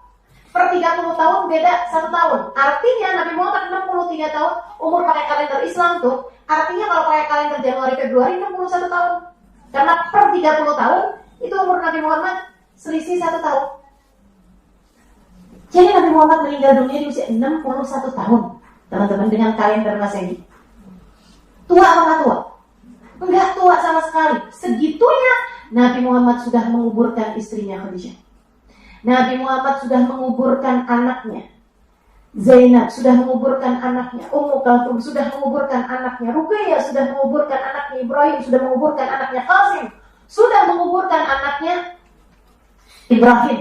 Per 30 tahun beda 1 tahun. Artinya Nabi Muhammad 63 tahun. Umur pakai kalender Islam tuh. Artinya kalau pakai kalender Januari Februari 61 tahun. Karena per 30 tahun itu umur Nabi Muhammad selisih 1 tahun. Jadi Nabi Muhammad meninggal dunia di usia 61 tahun. Teman-teman, dengan kalender Masehi. Tua apa nggak tua? Enggak tua sama sekali. Segitunya Nabi Muhammad sudah menguburkan istrinya Khadijah. Nabi Muhammad sudah menguburkan anaknya Zainab, sudah menguburkan anaknya Ummu Kalthum, sudah menguburkan anaknya Ruqayyah, sudah menguburkan anaknya Ibrahim, sudah menguburkan anaknya Qasim, sudah menguburkan anaknya Ibrahim.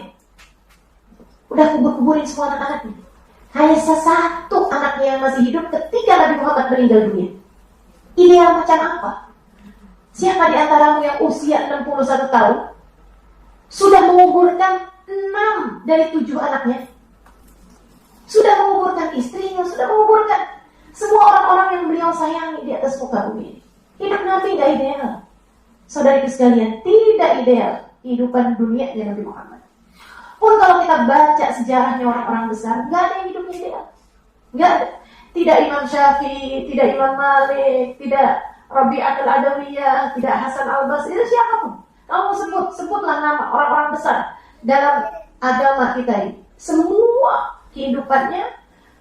Udah kubur-kuburin semua anak-anaknya. Hanya satu anaknya yang masih hidup ketika Nabi Muhammad meninggal dunia. Ideal macam apa? Siapa di antaramu yang usia 61 tahun sudah menguburkan 6 dari 7 anaknya? Sudah menguburkan istrinya, sudah menguburkan semua orang-orang yang beliau sayangi di atas muka bumi. Hidup Nabi tidak ideal. Saudari sekalian, tidak ideal kehidupan dunia Nabi Muhammad. Pun kalau kita baca sejarahnya orang-orang besar, nggak ada yang hidupnya ideal. Nggak ada. Tidak Imam Syafi'i, tidak Imam Malik, tidak Rabi'atul Adawiyah, tidak Hasan al-Basri, itu siapapun. Kamu sebutlah nama orang-orang besar dalam agama kita ini. Semua kehidupannya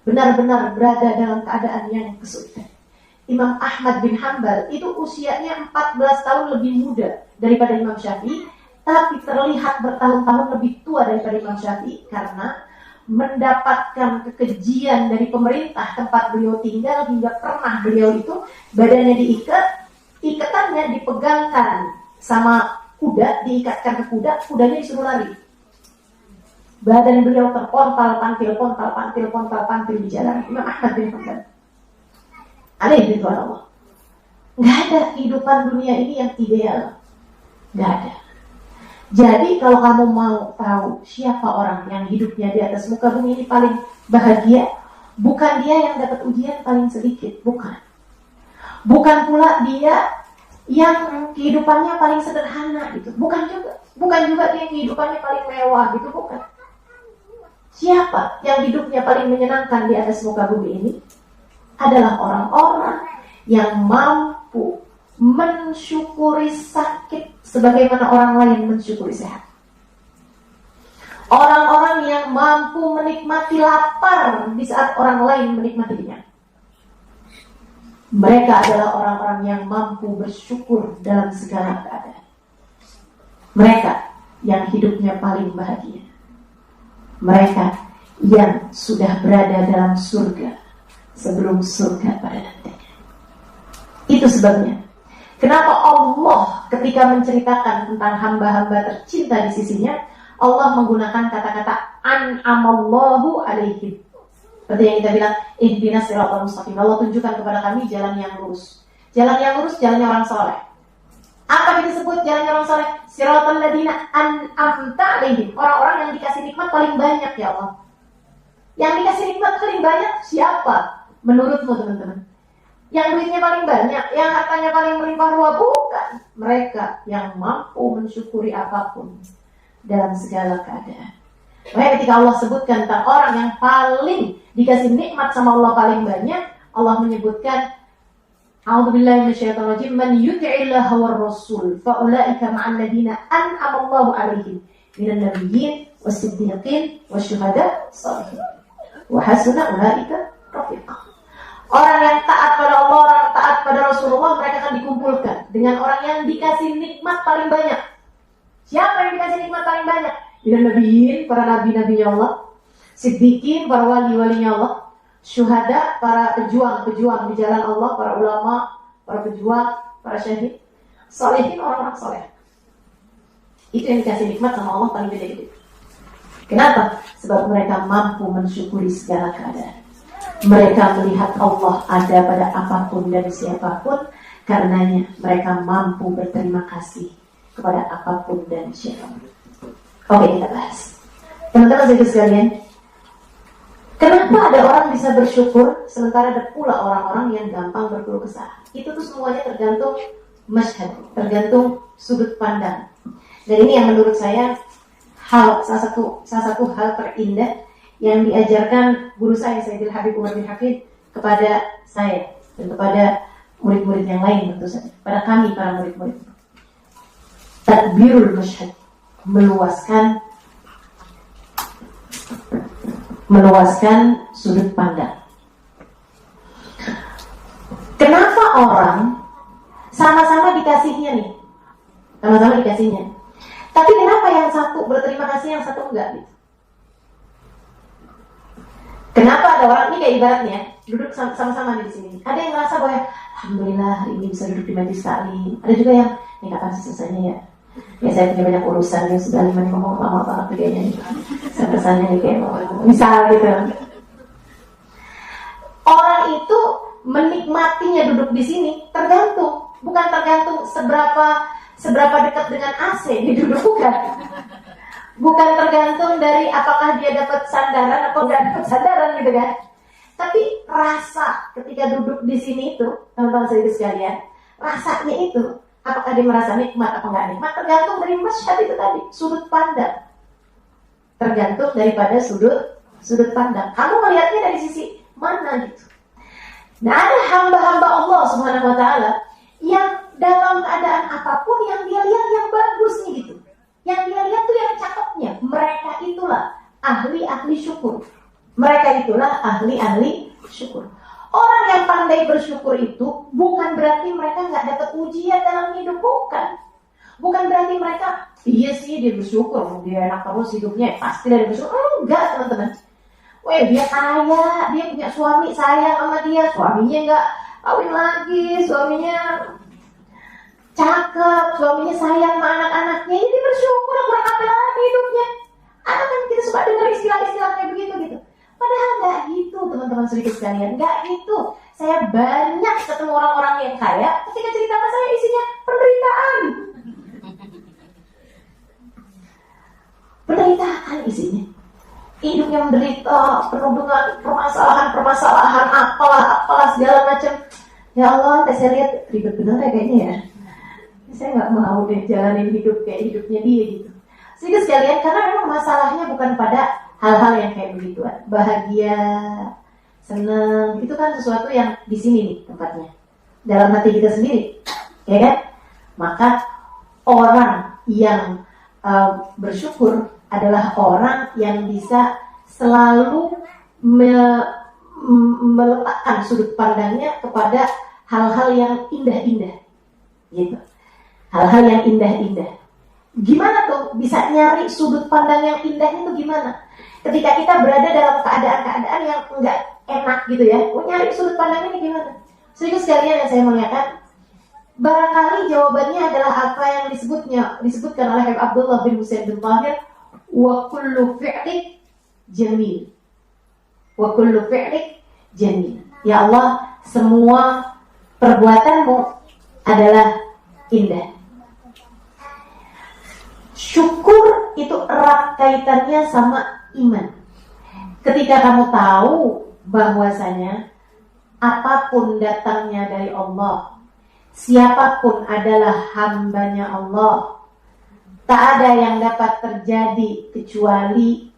benar-benar berada dalam keadaan yang kesulitan. Imam Ahmad bin Hanbal itu usianya 14 tahun lebih muda daripada Imam Syafi'i, tapi terlihat bertahun-tahun lebih tua daripada Imam Syafi'i karena mendapatkan kekejian dari pemerintah tempat beliau tinggal, hingga pernah beliau itu badannya diikat, ikatannya dipegangkan sama kuda, diikatkan ke kuda, kudanya disuruh lari. Badan beliau terpontal-pantil di jalan. Imam Ahmad bin Hanbal. Alaihi ridwan Allah. Nggak ada kehidupan dunia ini yang ideal. Nggak ada. Jadi kalau kamu mau tahu siapa orang yang hidupnya di atas muka bumi ini paling bahagia, bukan dia yang dapat ujian paling sedikit, bukan. Bukan pula dia yang kehidupannya paling sederhana gitu, bukan juga. Bukan juga dia yang kehidupannya paling mewah gitu, bukan. Siapa yang hidupnya paling menyenangkan di atas muka bumi ini adalah orang-orang yang mampu mensyukuri sakit sebagaimana orang lain mensyukuri sehat. Orang-orang yang mampu menikmati lapar di saat orang lain menikmati kenyang. Mereka adalah orang-orang yang mampu bersyukur dalam segala keadaan. Mereka yang hidupnya paling bahagia. Mereka yang sudah berada dalam surga sebelum surga pada nantinya. Itu sebabnya kenapa Allah ketika menceritakan tentang hamba-hamba tercinta di sisinya, Allah menggunakan kata-kata an'amallahu alaihim. Seperti yang kita bilang, ihdinas siratal mustaqim. Allah tunjukkan kepada kami jalan yang lurus. Jalan yang lurus, jalannya orang soleh. Apa kita sebut jalannya orang soleh? Siratal ladina an'amta alaihim. Orang-orang yang dikasih nikmat paling banyak ya Allah. Yang dikasih nikmat paling banyak siapa? Menurutmu teman-teman? Yang duitnya paling banyak, yang hartanya paling melimpah ruah, bukan. Mereka yang mampu mensyukuri apapun dalam segala keadaan. Makanya ketika Allah sebutkan tentang orang yang paling dikasih nikmat sama Allah paling banyak, Allah menyebutkan A'udzubillahi minasyaitonir rajim. Man yuti'illaha war rasul fa ulaika ma'al ladzina an'ama Allahu 'alaihim minan nabiyyin was-siddiqin wasyuhada shalihin. Wa hasuna ulaika rafiqa. Orang yang taat pada Allah, orang yang taat pada Rasulullah, mereka akan dikumpulkan dengan orang yang dikasih nikmat paling banyak. Siapa yang dikasih nikmat paling banyak? Minan nabiyyin, para nabi-nabinya Allah, siddiqin, para wali-walinya Allah, syuhada, para pejuang-pejuang di jalan Allah, para ulama, para pejuang, para syahid, shalihin, orang-orang saleh. Itu yang dikasih nikmat sama Allah paling gede-gede. Kenapa? Sebab mereka mampu mensyukuri segala keadaan. Mereka melihat Allah ada pada apapun dan siapapun. Karenanya mereka mampu berterima kasih kepada apapun dan siapapun. Oke, kita bahas. Teman-teman sekalian, kenapa ada orang bisa bersyukur sementara ada pula orang-orang yang gampang berkeluh kesah? Itu tuh semuanya tergantung masyhad, tergantung sudut pandang. Dan ini yang menurut saya salah satu hal terindah yang diajarkan guru saya, Sayyidil Habib Umar bin Hafid, kepada saya dan kepada murid-murid yang lain, tentu saja pada kami para murid-murid. Tadbirul masyhad, meluaskan sudut pandang. Kenapa orang sama-sama dikasihnya nih, tapi kenapa yang satu berterima kasih, yang satu enggak gitu? Kenapa ada orang ini kayak ibaratnya duduk sama-sama di sini. Ada yang merasa bahwa alhamdulillah hari ini bisa duduk di majelis taklim. Ada juga yang ini kapan sih selesainya ya? Ya saya punya banyak urusan yang sudah ngomong lama banget kayaknya nih. Saya pesannya nih kayak misal gitu. Orang itu menikmatinya duduk di sini bukan tergantung seberapa dekat dengan AC didudukan. Bukan tergantung dari apakah dia dapat sandaran atau nggak dapat sandaran gitu kan. Tapi rasa ketika duduk di sini itu, teman-teman sekalian, rasanya itu apakah dia merasa nikmat atau nggak nikmat tergantung dari masyhad itu tadi, sudut pandang. Tergantung daripada sudut pandang. Kamu melihatnya dari sisi mana gitu. Nah, ada hamba-hamba Allah Subhanahu wa taala yang dalam keadaan apapun yang dia lihat yang bagus nih gitu. Yang dia lihat tuh yang cakepnya. Mereka itulah ahli-ahli syukur. Mereka itulah ahli-ahli syukur. Orang yang pandai bersyukur itu bukan berarti mereka nggak dapat ujian dalam hidup, bukan. Bukan berarti mereka iya sih dia bersyukur, dia enak terus hidupnya, pasti dia bersyukur. Enggak, teman-teman. Weh, dia kaya, dia punya suami sayang sama dia, suaminya nggak kawin lagi, suaminya cakep, suaminya sayang sama anak-anaknya, ini bersyukur, kurang apa lagi hidupnya. Anak kan kita suka dengar istilah-istilah kayak begitu gitu. Padahal nggak gitu, teman-teman sedikit sekalian, nggak gitu. Saya banyak ketemu orang-orang yang kaya, ketika cerita sama saya isinya penderitaan. Penderitaan isinya. Hidupnya menderita, penuh dengan permasalahan, apalah segala macam. Ya Allah, saya lihat ribet bener ya kayaknya ya. Saya nggak mau deh jalanin hidup kayak hidupnya dia gitu. Sedikit sekalian, karena memang masalahnya bukan pada hal-hal yang kayak begituan. Bahagia, senang, itu kan sesuatu yang di sini nih tempatnya. Dalam hati kita sendiri, ya kan? Maka orang yang bersyukur adalah orang yang bisa selalu meletakkan sudut pandangnya kepada hal-hal yang indah-indah, gitu. Hal-hal yang indah-indah. Gimana tuh bisa nyari sudut pandang yang indah itu gimana? Ketika kita berada dalam keadaan-keadaan yang enggak enak gitu ya, nyari sudut pandangnya gimana? Sedikit sekalian yang saya muliakan, barangkali jawabannya adalah apa yang disebutkan oleh Habib Abdullah bin Husain bin Tahir, wa kullu fi'lik jamil. Wa kullu fi'lik jamil. Ya Allah, semua perbuatanmu adalah indah. Syukur itu erat kaitannya sama iman. Ketika kamu tahu bahwasanya apapun datangnya dari Allah, siapapun adalah hambanya Allah, tak ada yang dapat terjadi kecuali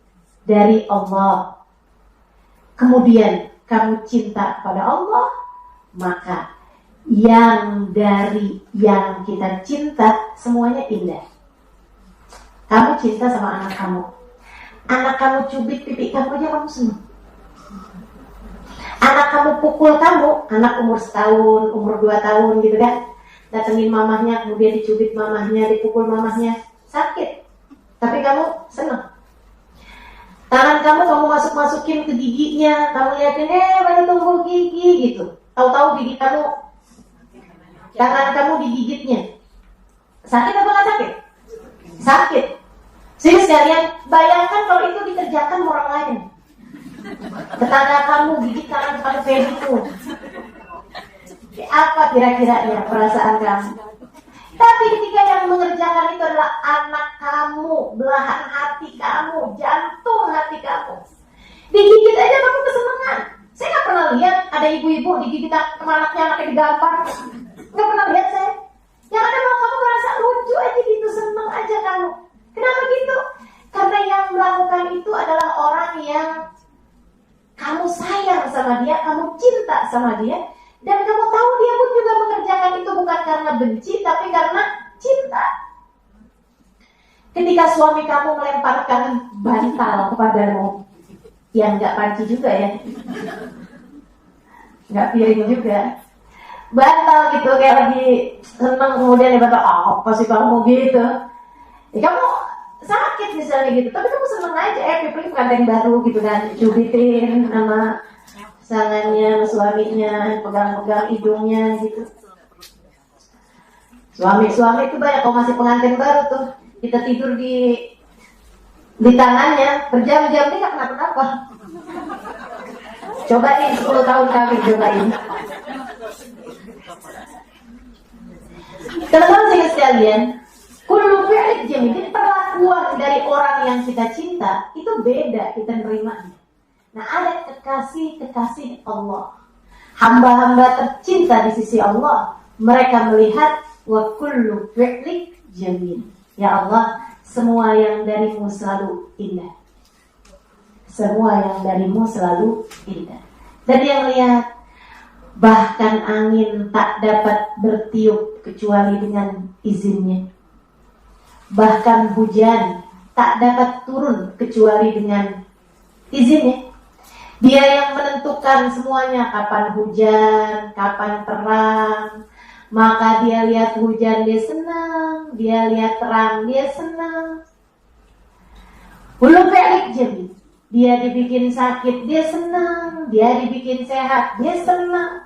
dari Allah. Kemudian kamu cinta pada Allah, maka yang dari yang kita cinta semuanya indah. Kamu cinta sama anak kamu cubit pipi kamu aja kamu senang. Anak kamu pukul kamu, anak umur 1 tahun, umur 2 tahun gitu kan, datengin mamahnya, kemudian dicubit mamahnya, dipukul mamahnya, sakit, tapi kamu senang. Tangan kamu masuk-masukin ke giginya, kamu liatin, baru tumbuh gigi gitu. Tahu-tahu gigi kamu, tangan kamu digigitnya, sakit apa nggak sakit? Sakit. Jadi sekalian bayangkan kalau itu dikerjakan orang lain. Tetangga kamu gigit tangan pakai pedikul. Apa kira-kira ya perasaan kamu? Tapi ketika yang mengerjakan itu adalah anak kamu, belahan hati kamu, jantung hati kamu, digigit aja kamu kesenangan. Saya nggak pernah lihat ada ibu-ibu digigit anaknya digampar. Nggak pernah lihat saya. Yang ada malah kamu merasa lucu aja gitu, seneng aja kamu. Kenapa gitu? Karena yang melakukan itu adalah orang yang kamu sayang sama dia, kamu cinta sama dia, dan kamu tahu dia pun juga mengerjakan itu bukan karena benci, tapi karena cinta. Ketika suami kamu melemparkan bantal kepadamu, yang nggak panci juga ya, nggak piring juga, bantal gitu kayak lagi seneng, kemudian dia bantal, apa sih kamu gitu, kamu sakit misalnya gitu, tapi kamu seneng aja, pilih pengantin baru gitu kan, cubitin sama pasangannya, suaminya, pegang-pegang hidungnya gitu. Suami itu banyak kalau masih pengantin baru tuh, kita tidur di tangannya berjam-jam, dia nggak kenapa-napa. Cobain 10 tahun kami cobain. Teman-teman sekalian, kullu fi'lin jamil, jadi perlakuan dari orang yang kita cinta itu beda kita nerimanya. Nah, ada kekasih Allah, hamba-hamba tercinta di sisi Allah. Mereka melihat wa kullu fi'lik jamil. Ya Allah, semua yang darimu selalu indah. Semua yang darimu selalu indah. Dan dia melihat bahkan angin tak dapat bertiup kecuali dengan izinnya. Bahkan hujan tak dapat turun kecuali dengan izinnya. Dia yang menentukan semuanya, kapan hujan, kapan terang. Maka dia lihat hujan dia senang, dia lihat terang dia senang. Belum balik jadi, dia dibikin sakit dia senang, dia dibikin sehat dia senang.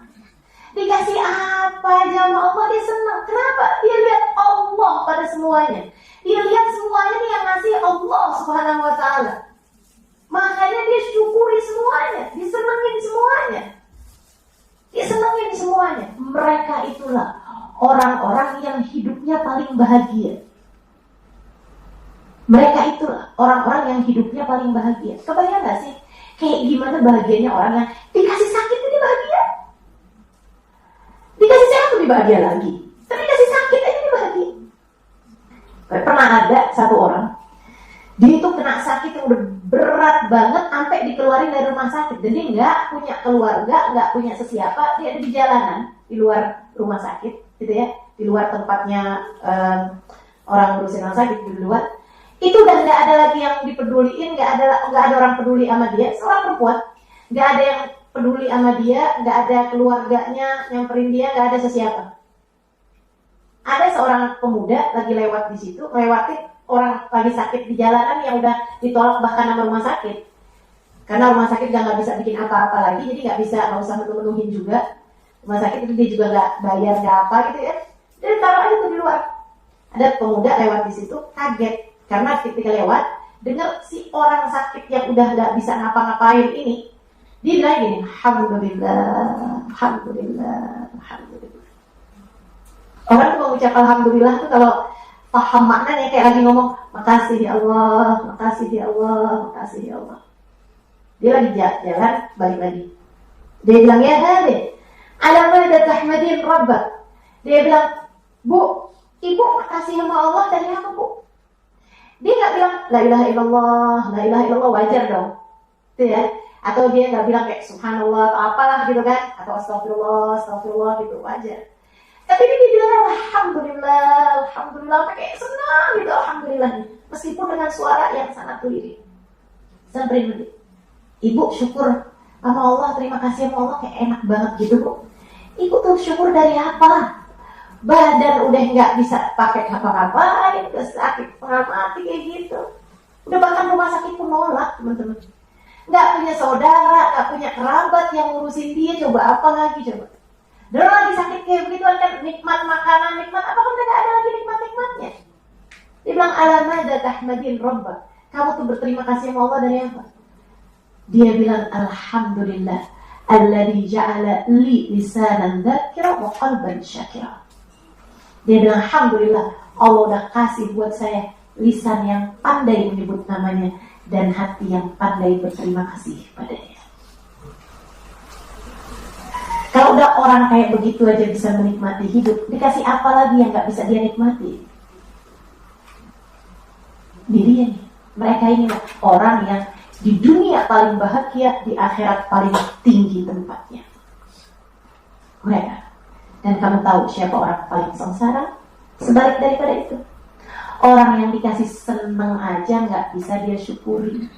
Dikasih apa aja sama Allah dia senang. Kenapa? Dia lihat Allah pada semuanya. Dia lihat semuanya nih yang ngasih Allah Subhanahu wa ta'ala. Makanya dia syukuri semuanya, disenengin semuanya. Disenengin semuanya. Mereka itulah orang-orang yang hidupnya paling bahagia. Mereka itulah orang-orang yang hidupnya paling bahagia. Kebayang gak sih? Kayak gimana bahagianya orang yang dikasih sakit ini bahagia? Dikasih sehat lebih bahagia lagi. Tapi dikasih sakit aja ini bahagia. Pernah ada satu orang, dia itu kena sakit yang udah berat banget sampai dikeluarin dari rumah sakit. Dan dia nggak punya keluarga, nggak punya sesiapa. Dia ada di jalanan, di luar rumah sakit, gitu ya, di luar tempatnya orang ngurusin orang sakit, di luar. Itu udah nggak ada lagi yang dipeduliin, nggak ada orang peduli sama dia. Seorang perempuan, nggak ada yang peduli sama dia, nggak ada keluarganya nyamperin dia, nggak ada sesiapa. Ada seorang pemuda lagi lewat di situ, lewatin orang lagi sakit di jalanan yang udah ditolak bahkan sama rumah sakit. Karena rumah sakit nggak bisa bikin apa-apa lagi, jadi nggak usah menu-menuhin juga. Rumah sakit itu dia juga nggak bayar nggak apa gitu ya. Jadi taruh aja tuh di luar. Ada pemuda lewat di situ, kaget karena ketika lewat dengar si orang sakit yang udah nggak bisa ngapa-ngapain ini, dia bilang gini, alhamdulillah, alhamdulillah, alhamdulillah. Orang tuh mengucap alhamdulillah tuh kalau paham maknanya kayak lagi ngomong makasih ya Allah, makasih ya Allah, makasih ya Allah. Dia lagi jalan balik lagi. Dia bilang ya hadi, ala mana tahmadin rabbak. Dia bilang, Bu, ibu makasih sama Allah dari apa Bu? Dia nggak bilang la ilaha illallah, la ilaha illallah, wajar dong. Tuh ya. Atau dia nggak bilang kayak subhanallah atau apalah gitu kan, atau astagfirullah gitu aja. Tapi ini dia bilang alhamdulillah, kayak senang gitu, alhamdulillah. Meskipun dengan suara yang sangat lirik. Sampai ibu syukur sama Allah, terima kasih sama Allah, kayak enak banget gitu bu. Ibu tuh syukur dari apa? Badan udah nggak bisa pakai apa-apain, udah sakit setengah mati kayak gitu. Udah bahkan rumah sakit pun nolak teman-teman. Nggak punya saudara, nggak punya kerabat yang ngurusin dia, coba apa lagi coba. Dan lagi sakit kayak begitu kan, nikmat makanan, nikmat apa kan nggak ada lagi nikmat-nikmatnya. Dia bilang alamada tahmadin rabbak. Kamu tuh berterima kasih sama Allah dari apa? Dia bilang alhamdulillah alladzi ja'ala li lisanan dzakira wa qalban syakira. Dia bilang alhamdulillah Allah udah kasih buat saya lisan yang pandai menyebut namanya dan hati yang pandai berterima kasih padanya. Kalau udah orang kayak begitu aja bisa menikmati hidup, dikasih apa lagi yang gak bisa dia nikmati? Dia nih, mereka ini orang yang di dunia paling bahagia, di akhirat paling tinggi tempatnya. Mereka. Dan kamu tahu siapa orang paling sengsara? Sebalik daripada itu. Orang yang dikasih senang aja gak bisa dia syukuri.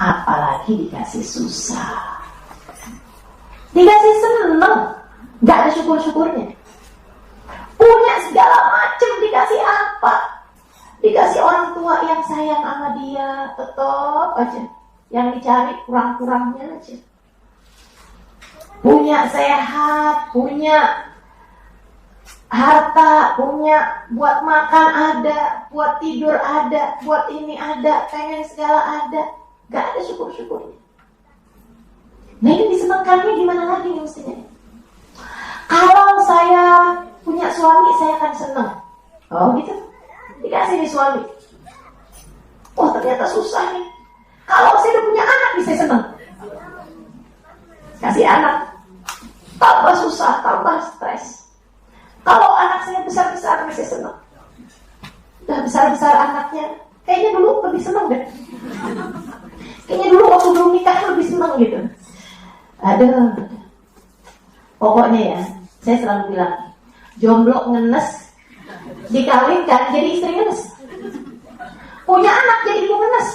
Apalagi dikasih susah. Dikasih senang, gak ada syukur-syukurnya. Punya segala macam, dikasih apa? Dikasih orang tua yang sayang sama dia, tetap aja. Yang dicari kurang-kurangnya aja. Punya sehat, punya harta, punya buat makan ada, buat tidur ada, buat ini ada, pengen segala ada. Gak ada syukur-syukurnya. Nah ini disenangkannya gimana lagi nih mestinya? Kalau saya punya suami, saya akan senang. Oh gitu? Dikasih nih suami. Oh ternyata susah nih. Kalau saya udah punya anak, bisa senang. Kasih anak. Tambah susah, tambah stres. Kalau anak saya besar-besar, bisa senang. Udah besar-besar anaknya, kayaknya dulu lebih senang deh. Kayaknya dulu waktu belum nikah lebih senang gitu. Aduh. Pokoknya ya, saya selalu bilang, jomblo ngenes, dikawinkan jadi istri ngenes. Punya anak jadi ibu ngenes.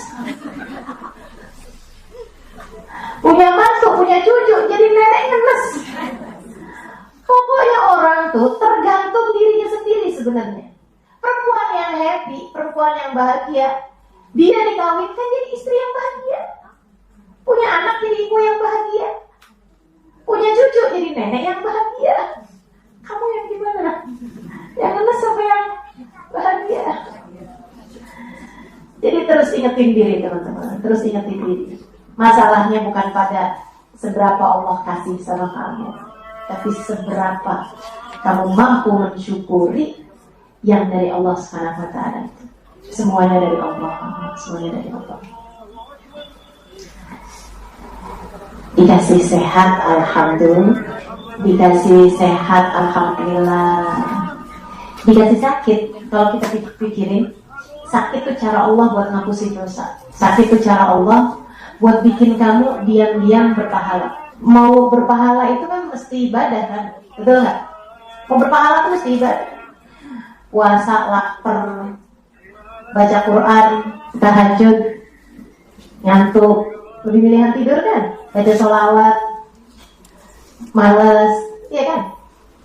Punya mantu, punya cucu jadi nenek ngenes. Pokoknya orang tuh tergantung dirinya sendiri sebenarnya. Perempuan yang happy, perempuan yang bahagia, dia dikawinkan jadi istri yang bahagia. Punya anak jadi ibu yang bahagia. Punya cucu jadi nenek yang bahagia. Kamu yang gimana? Yang ngenes apa yang bahagia? Jadi terus ingetin diri teman-teman. Terus ingetin diri. Masalahnya bukan pada seberapa Allah kasih sama kamu, tapi seberapa kamu mampu mensyukuri yang dari Allah Subhanahu wa Ta'ala. Semuanya dari Allah. Semuanya dari Allah. Dikasih sehat, alhamdulillah. Dikasih sehat, alhamdulillah. Dikasih sakit, kalau kita pikirin, sakit itu cara Allah buat ngapusin dosa. Sakit itu cara Allah buat bikin kamu diam-diam berpahala. Mau berpahala itu kan mesti ibadah kan, betul nggak? Mau berpahala itu mesti ibadah. Puasa, lapar, baca Quran, tahajud, ngantuk, lebih pilihan tidur kan? Baca sholawat, malas, iya kan?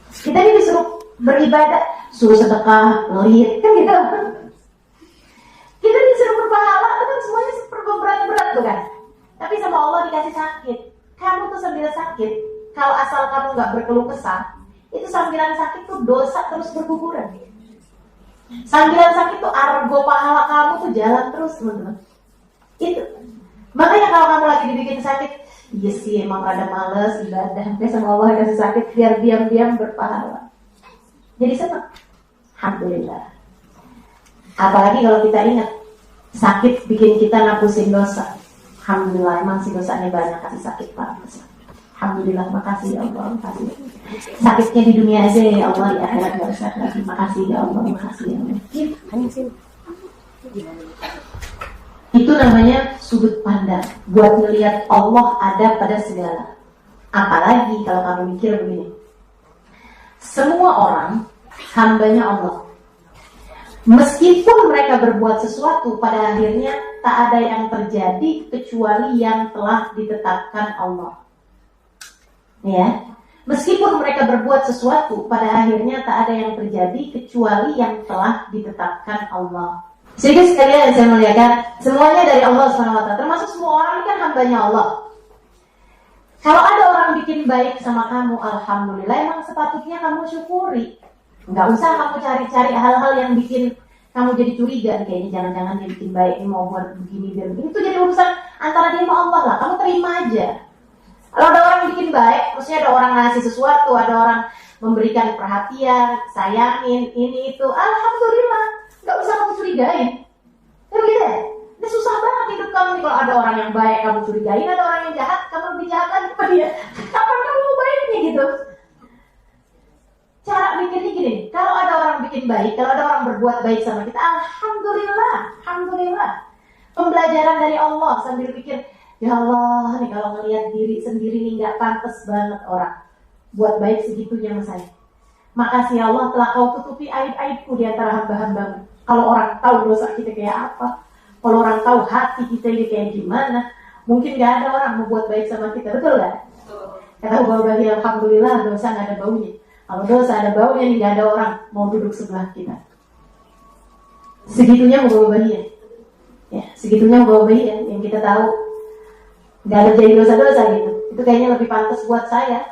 Kita ini disuruh beribadah, suruh sedekah, pelit, kan gitu. Kita disuruh berpahala, itu kan semuanya berat-berat tuh kan? Tapi sama Allah dikasih sakit. Kamu tuh sambil sakit, kalau asal kamu nggak berkeluh kesah, itu sambilan sakit tuh dosa terus berguguran. Sambilan sakit tuh argo pahala kamu tuh jalan terus teman-teman. Itu. Makanya kalau kamu lagi dibikin sakit, iya sih emang rada males ibadah, sampai sama Allah dikasih sakit biar diam-diam berpahala. Jadi senang. Alhamdulillah. Apalagi kalau kita ingat sakit bikin kita ngapusin dosa. Alhamdulillah, emang sih dosanya banyak kasih sakit Pak. Alhamdulillah, makasih ya Allah, makasih. Sakitnya di dunia aja ya Allah, di akhirat gak usah lagi. Makasih ya Allah, makasih ya Allah. Itu namanya sudut pandang, buat melihat Allah ada pada segala. Apalagi kalau kamu mikir begini, semua orang hambanya Allah. Meskipun mereka berbuat sesuatu, pada akhirnya tak ada yang terjadi kecuali yang telah ditetapkan Allah. Ya, meskipun mereka berbuat sesuatu, pada akhirnya tak ada yang terjadi kecuali yang telah ditetapkan Allah. Sehingga sekalian saya melihatkan semuanya dari Allah SWT, termasuk semua orang ini kan hambanya Allah. Kalau ada orang bikin baik sama kamu, alhamdulillah, emang sepatutnya kamu syukuri. Nggak usah kamu cari-cari hal-hal yang bikin kamu jadi curiga. Kayaknya jangan-jangan dia bikin baik, ini mau buat begini biar begini. Itu jadi urusan antara dia sama Allah lah. Kamu terima aja. Kalau ada orang bikin baik, maksudnya ada orang ngasih sesuatu, ada orang memberikan perhatian, sayangin, ini itu, alhamdulillah. Nggak usah kamu curigain. Kan gitu ya? Ini susah banget hidup kamu nih. Kalau ada orang yang baik kamu curigain, ada orang yang jahat kamu lebih jahat lagi kepada dia. Kapan kamu mau baiknya gitu? Cara mikirnya gini, kalau ada orang bikin baik, kalau ada orang berbuat baik sama kita, alhamdulillah, alhamdulillah. Pembelajaran dari Allah sambil pikir, ya Allah nih kalau ngelihat diri sendiri nih nggak pantas banget orang buat baik segitunya sama saya. Makasih ya Allah telah kau tutupi aib-aibku di antara hamba-hambamu. Kalau orang tahu dosa kita kayak apa, kalau orang tahu hati kita ini kayak gimana, mungkin gak ada orang mau buat baik sama kita, betul gak? Kata Bapak alhamdulillah dosa gak ada baunya. Kalau dosa ada baunya nih gak ada orang mau duduk sebelah kita. Segitunya Bapak ya, segitunya Bapak yang kita tahu gak ada jadi dosa-dosa gitu. Itu kayaknya lebih pantas buat saya.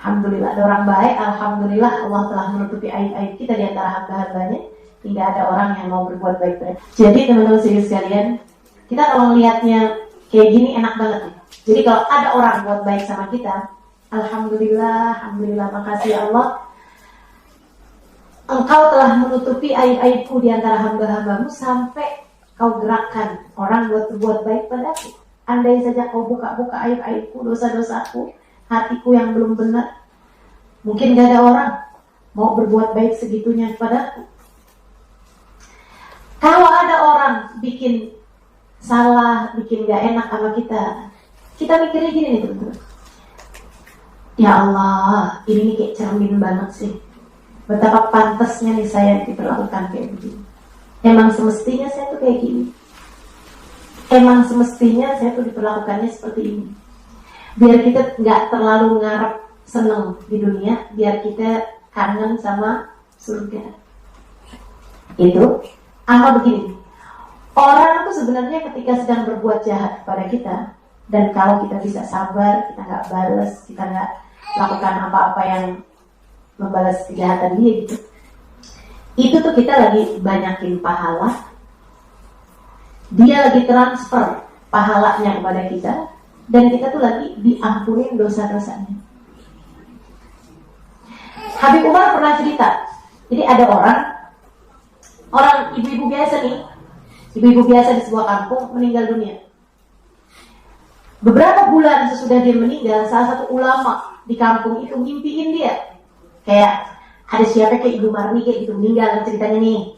Alhamdulillah ada orang baik, alhamdulillah Allah telah menutupi aib-aib kita di antara hamba-hambanya hingga ada orang yang mau berbuat baik-baik. Jadi teman-teman sekalian, kita kalau melihatnya kayak gini enak banget nih. Jadi kalau ada orang buat baik sama kita, alhamdulillah, alhamdulillah, makasih Allah. Engkau telah menutupi aib-aibku di antara hamba-hambamu sampai kau gerakkan orang buat berbuat baik padaku. Andai saja kau buka-buka aib-aibku, dosa-dosaku, hatiku yang belum benar, mungkin gak ada orang mau berbuat baik segitunya kepadaku. Kalau ada orang bikin salah, bikin gak enak sama kita mikirnya gini nih teman-teman. Ya Allah, ini nih kayak cermin banget sih. Betapa pantasnya nih saya diperlakukan kayak begini. Emang semestinya saya tuh kayak gini. Emang semestinya saya tuh diperlakukannya seperti ini. Biar kita nggak terlalu ngarep seneng di dunia, biar kita kangen sama surga. Itu apa begini? Orang itu sebenarnya ketika sedang berbuat jahat kepada kita, dan kalau kita bisa sabar, kita nggak balas, kita nggak lakukan apa-apa yang membalas kejahatan dia gitu. Itu tuh kita lagi banyakin pahala. Dia lagi transfer pahalanya kepada kita. Dan kita tuh lagi diampunin dosa-dosanya. Habib Umar pernah cerita. Jadi ada orang ibu-ibu biasa nih, ibu-ibu biasa di sebuah kampung meninggal dunia. Beberapa bulan sesudah dia meninggal, salah satu ulama di kampung itu ngimpiin dia. Kayak ada siapa kayak Ibu Marni kayak gitu meninggal ceritanya nih.